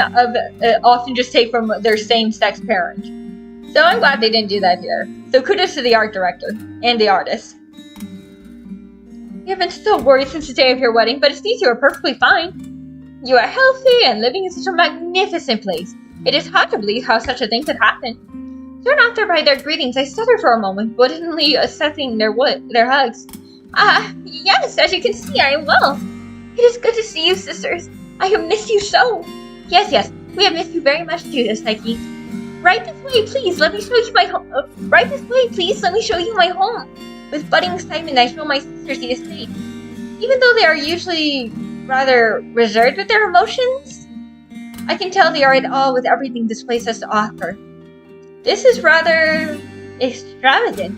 just take from their same-sex parent. So I'm glad they didn't do that here. So kudos to the art director and the artist. We have been so worried since the day of your wedding, but it seems you are perfectly fine. You are healthy and living in such a magnificent place. It is hard to believe how such a thing could happen. Soon after by their greetings, I stuttered for a moment, woodenly assessing their hugs. Yes, as you can see, I am well. It is good to see you, sisters. I have missed you so. Yes, we have missed you very much too, Psyche. Right this way, please, let me show you my home. With budding excitement, I show my sisters the estate. Even though they are usually rather reserved with their emotions, I can tell they are at all with everything this place has to offer. This is rather extravagant.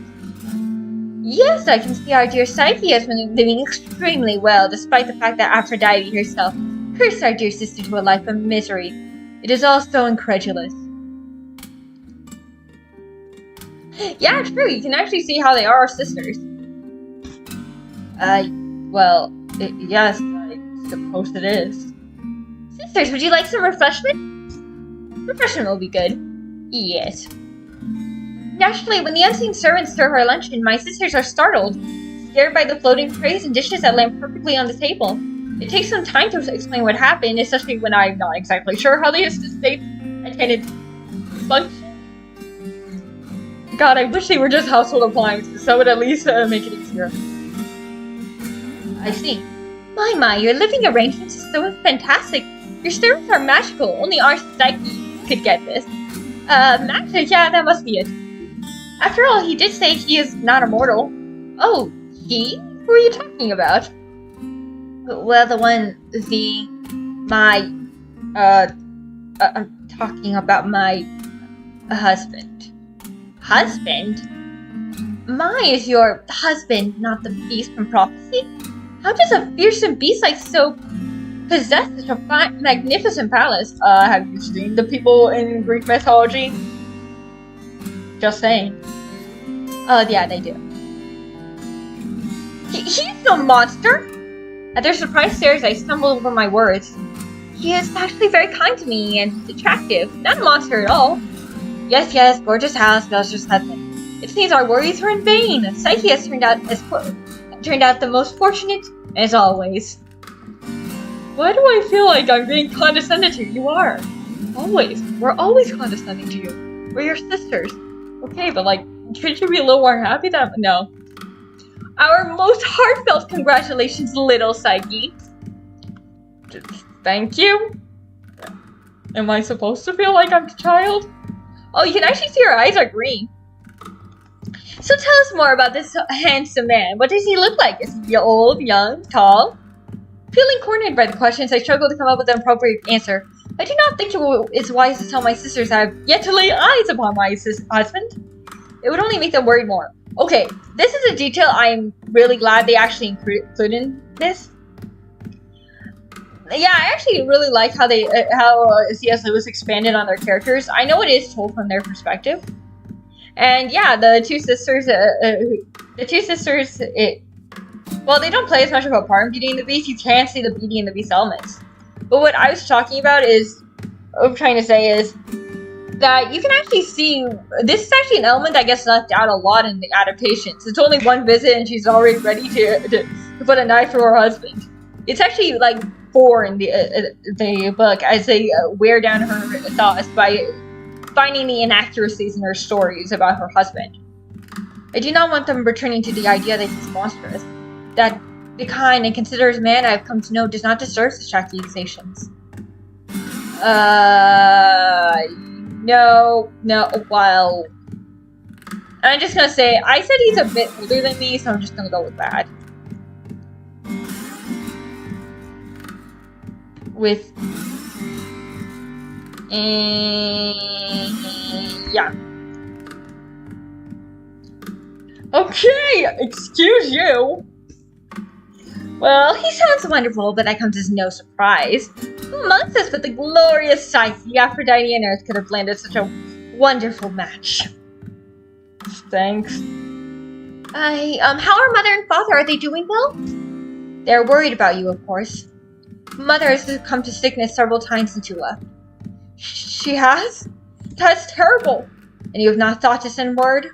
Yes, I can see our dear Psyche has been living extremely well, despite the fact that Aphrodite herself cursed our dear sister to a life of misery. It is all so incredulous. Yeah, true, you can actually see how they are sisters. Yes, I suppose it is. Sisters, would you like some refreshment? Refreshment will be good. Yes. Naturally, when the unseen servants serve our luncheon, my sisters are startled, scared by the floating trays and dishes that land perfectly on the table. It takes some time to explain what happened, especially when I'm not exactly sure how the estate attended function. God, I wish they were just household appliances, so it would at least make it easier. I see. My, your living arrangements is so fantastic. Your servants are magical. Only our Psyche could get this. Magic? Yeah, that must be it. After all, he did say he is not immortal. Oh, he? Who are you talking about? Well, I'm talking about my husband. Husband? My is your husband, not the beast from prophecy? How does a fearsome beast like so possess such a magnificent palace? Have you seen the people in Greek mythology? Just saying. Oh, yeah, they do. He's no monster! At their surprised stares, I stumbled over my words. He is actually very kind to me and attractive. Not a monster at all. Yes, gorgeous house, gorgeous husband. It seems our worries were in vain. Psyche has turned out the most fortunate, as always. Why do I feel like I'm being condescended to? You are. Always. We're always condescending to you. We're your sisters. Okay, but could you be a little more happy that... No. Our most heartfelt congratulations, little Psyche. Thank you. Am I supposed to feel like I'm a child? Oh, you can actually see her eyes are green. So tell us more about this handsome man. What does he look like? Is he old, young, tall? Feeling cornered by the questions, I struggle to come up with an appropriate answer. I do not think it is wise to tell my sisters I have yet to lay eyes upon my husband. It would only make them worry more. Okay, this is a detail I'm really glad they actually included in this. Yeah, I actually really like how C.S. Lewis expanded on their characters. I know it is told from their perspective. And yeah, the two sisters, well, they don't play as much of a part in Beauty and the Beast. You can see the Beauty and the Beast elements. But what I was talking about is, what I'm trying to say is, that you can actually see, this is actually an element that gets left out a lot in the adaptations. It's only one visit and she's already ready to to put a knife through her husband. It's actually like 4 in the book as they wear down her thoughts by finding the inaccuracies in her stories about her husband. I do not want them returning to the idea that he's monstrous, that the kind and considerate man I have come to know does not deserve such accusations. No, well, I'm just gonna say, I said he's a bit older than me, so I'm just gonna go with that. Yeah. Okay, excuse you. Well, he sounds wonderful, but that comes as no surprise. Who amongst us but the glorious Psyche, Aphrodite, and Earth could have landed such a wonderful match? Thanks. How are mother and father? Are they doing well? They're worried about you, of course. Mother has succumbed to sickness several times since you left. She has? That's terrible. And you have not thought to send word?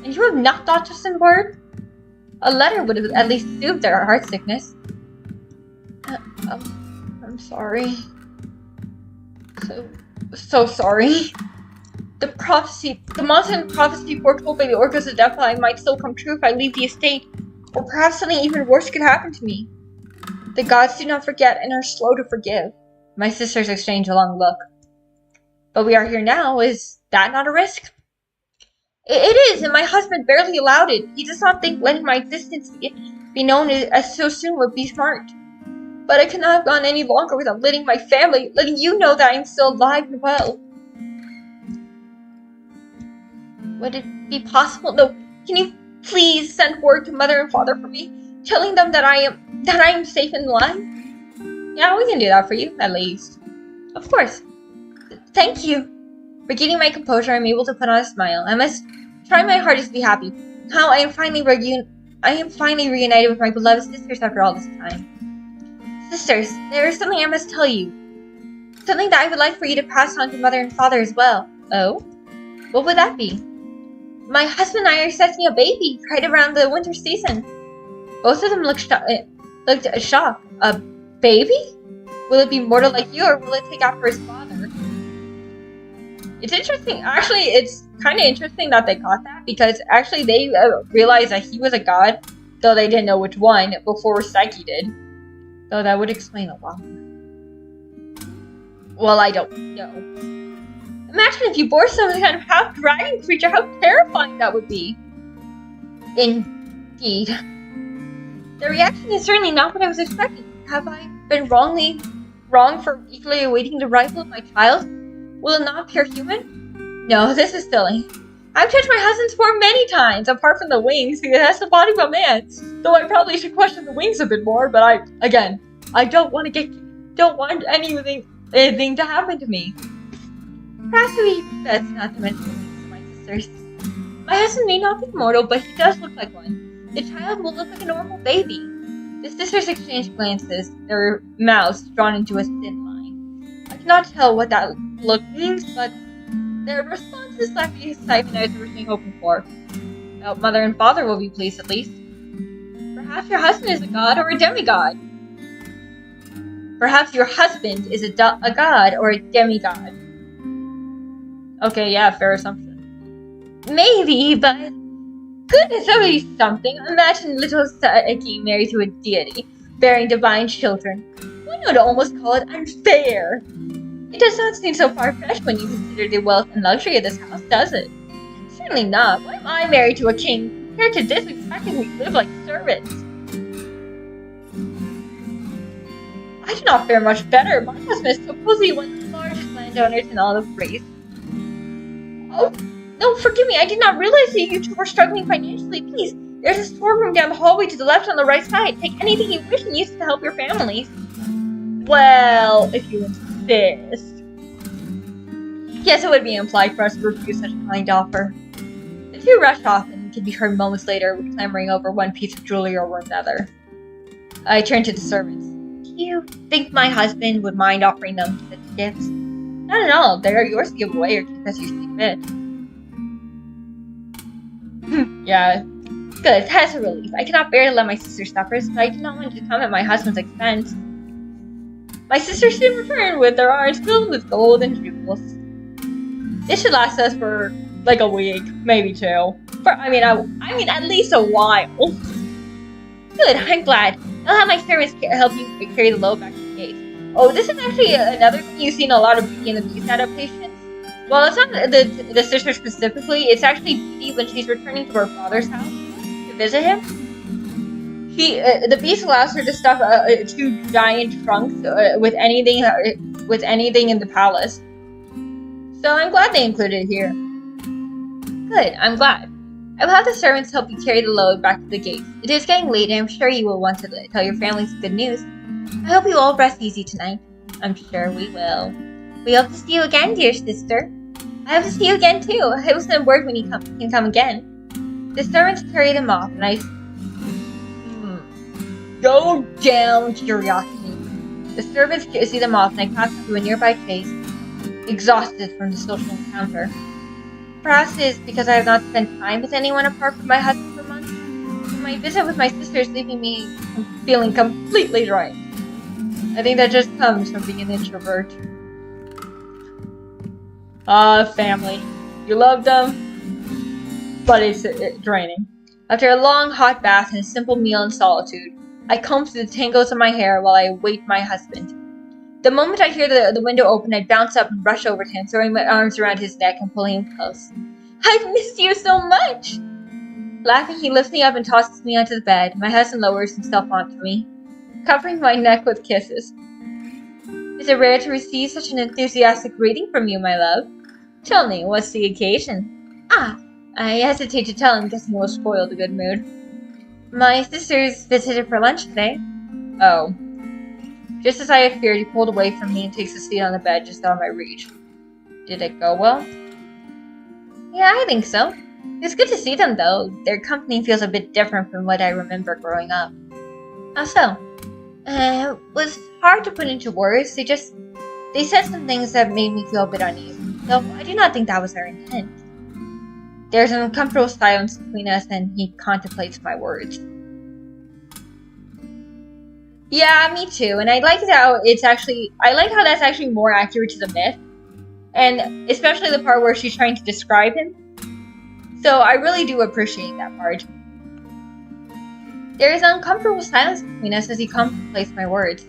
And you have not thought to send word? A letter would have at least soothed their heart sickness. I'm sorry. So sorry. The monsoon prophecy foretold by the oracles of Delphi might still come true if I leave the estate, or perhaps something even worse could happen to me. The gods do not forget and are slow to forgive. My sisters exchange a long look. But we are here now. Is that not a risk? It is, and my husband barely allowed it. He does not think letting my existence be known as so soon would be smart. But I cannot have gone any longer without letting you know that I am still alive and well. Would it be possible? No, can you please send word to mother and father for me, telling them that I am safe and alive? Yeah, we can do that for you, at least. Of course. Thank you. Regaining my composure, I'm able to put on a smile. I must try my hardest to be happy. Now I am finally reunited with my beloved sisters after all this time. Sisters, there is something I must tell you. Something that I would like for you to pass on to mother and father as well. Oh? What would that be? My husband and I are expecting a baby right around the winter season. Both of them looked shocked. A baby? Will it be mortal like you, or will it take after his father? It's interesting. Actually, it's kind of interesting that they caught that, because actually they realized that he was a god, though they didn't know which one, before Psyche did. Though that would explain a lot. Well, I don't know. Imagine if you bore some kind of half-dragon creature, how terrifying that would be. Indeed. The reaction is certainly not what I was expecting. Have I been wrong for eagerly awaiting the arrival of my child? Will it not appear human? No, this is silly. I've touched my husband's form many times, apart from the wings, because it has the body of a man. Though I probably should question the wings a bit more, but I don't want anything to happen to me. Perhaps it would be best not to mention the wings to my sisters. My husband may not be mortal, but he does look like one. The child will look like a normal baby. The sisters exchange glances, their mouths drawn into a thin line. I cannot tell what that look means, but their response is like the excitement I was originally hoping for. Well, mother and father will be pleased at least. Perhaps your husband is a god or a demigod. Perhaps your husband is a god or a demigod. Okay, yeah, fair assumption. Maybe, but goodness, that would be something. Imagine little Psyche married to a deity, bearing divine children. One would almost call it unfair. It does not seem so far-fetched when you consider the wealth and luxury of this house, does it? Certainly not. Why am I married to a king? Compared to this, we practically live like servants. I do not fare much better. My husband is supposedly one of the largest landowners in all of Greece. Oh, no, forgive me. I did not realize that you two were struggling financially. Please, there's a storeroom down the hallway to the left on the right side. Take anything you wish and use it to help your families. Well, if you insist. Yes, it would be implied for us to refuse such a kind offer. The two rushed off and could be heard moments later clamoring over one piece of jewelry over another. I turned to the servants. Do you think my husband would mind offering them such gifts? Not at all. They are yours to give away or keep as you see fit. Yeah. Good, that's a relief. I cannot bear to let my sister suffer, so I did not want to come at my husband's expense. My sister soon returned with their arms filled with gold and jewels. This should last us for like a week, maybe 2. I mean, at least a while. Good, I'm glad. I'll have my servants help you carry the load back to the gate. Oh, this is actually another thing you see in a lot of Beauty and the Beast adaptations. Well, it's not the sister specifically, it's actually Beauty when she's returning to her father's house to visit him. The Beast allows her to stuff 2 giant trunks with anything in the palace. So I'm glad they included it here. Good, I'm glad. I will have the servants help you carry the load back to the gate. It is getting late and I'm sure you will want to tell your families good news. I hope you all rest easy tonight. I'm sure we will. We hope to see you again, dear sister. I hope to see you again too. I will send word when you can come again. The servants carried him off and I go down curiosity. The servants see them off and I pass through a nearby chase, exhausted from the social encounter. Perhaps it is because I have not spent time with anyone apart from my husband for months. My visit with my sister is leaving me feeling completely drained. I think that just comes from being an introvert. Family. You love them, but it's draining. After a long hot bath and a simple meal in solitude, I comb through the tangles of my hair while I await my husband. The moment I hear the window open, I bounce up and rush over to him, throwing my arms around his neck and pulling him close. I've missed you so much! Laughing, he lifts me up and tosses me onto the bed. My husband lowers himself onto me, covering my neck with kisses. Is it rare to receive such an enthusiastic greeting from you, my love? Tell me, what's the occasion? I hesitate to tell him, guessing he will spoil the good mood. My sisters visited for lunch today. Oh. Just as I had feared, he pulled away from me and takes a seat on the bed just out of my reach. Did it go well? Yeah, I think so. It's good to see them, though. Their company feels a bit different from what I remember growing up. How so? It was hard to put into words. They said some things that made me feel a bit uneasy, though I do not think that was their intent. There's an uncomfortable silence between us, and he contemplates my words. Yeah, me too. And I like how that's actually more accurate to the myth, and especially the part where she's trying to describe him. So I really do appreciate that part. There is an uncomfortable silence between us as he contemplates my words.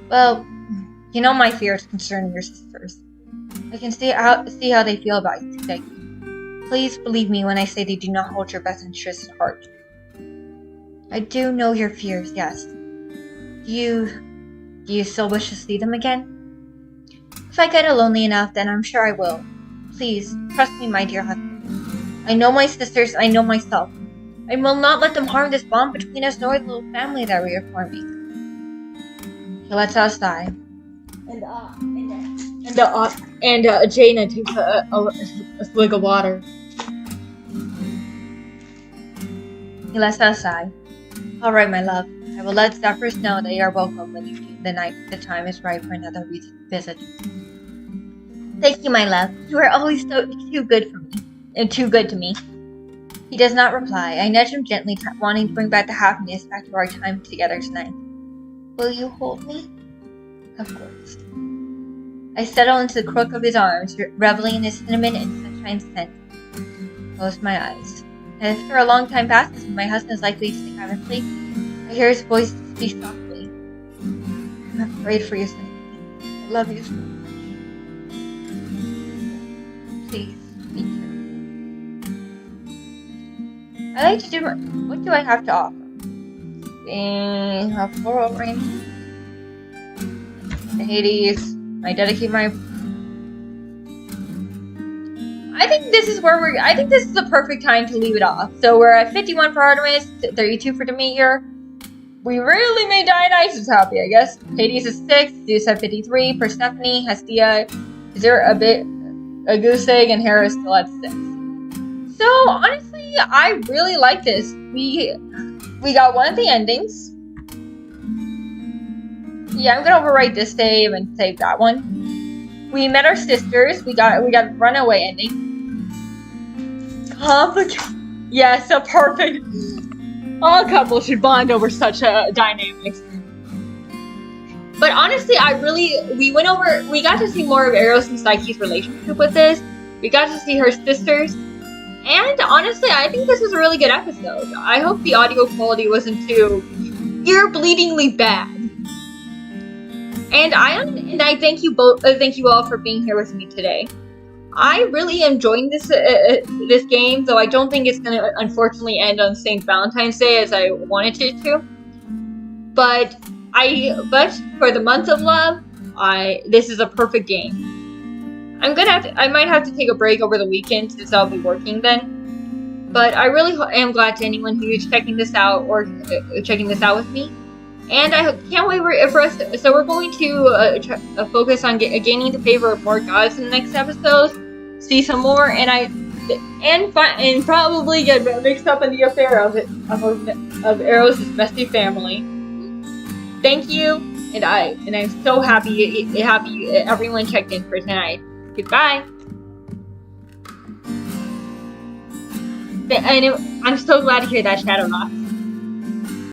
Well, you know my fears concerning your sisters. I can see how they feel about you today. Please believe me when I say they do not hold your best interests at heart. I do know your fears, yes. Do you still wish to see them again? If I get lonely enough, then I'm sure I will. Please, trust me, my dear husband. I know my sisters, I know myself. I will not let them harm this bond between us nor the little family that we are forming. He lets out a sigh. And Jaina takes a swig of water. He lets out a sigh. All right, my love. I will let Zephyrs know that you are welcome when the time is right for another visit. Thank you, my love. You are always too good for me, and too good to me. He does not reply. I nudge him gently, wanting to bring back the happiness back to our time together tonight. Will you hold me? Of course. I settle into the crook of his arms, reveling in his cinnamon and sunshine scent. Close my eyes. And after a long time passes and my husband is likely to sleep heavenly, I hear his voice speak softly. I'm afraid for you, Snake. I love you so much. Please, be careful. I like to do. What do I have to offer? A floral arrangement. Hades. I dedicate my. I think this is the perfect time to leave it off. So we're at 51 for Artemis, 32 for Demeter. We really made Dionysus happy, I guess. Hades is 6, Zeus had 53, Persephone, Hestia, a goose egg, and Hera is still at 6. So honestly, I really like this. We got one of the endings. Yeah, I'm gonna overwrite this save and save that one. We met our sisters. We got runaway ending. Complicated. Yes, a perfect. All couples should bond over such dynamics. But honestly, we got to see more of Eros and Psyche's relationship with this. We got to see her sisters. And honestly, I think this was a really good episode. I hope the audio quality wasn't too ear-bleedingly bad. And I thank you both. Thank you all for being here with me today. I really am enjoying this game, though I don't think it's gonna unfortunately end on St. Valentine's Day as I wanted it to. But for the month of love, this is a perfect game. I might have to take a break over the weekend since I'll be working then. But I really am glad to anyone who is checking this out or checking this out with me. And I can't wait for us. So we're going to focus on gaining the favor of more gods in the next episodes. See some more, and probably get mixed up in the affair of Eros' bestie family. Thank you, and I'm so happy everyone checked in for tonight. Goodbye. And I'm so glad to hear that, Shadowrock.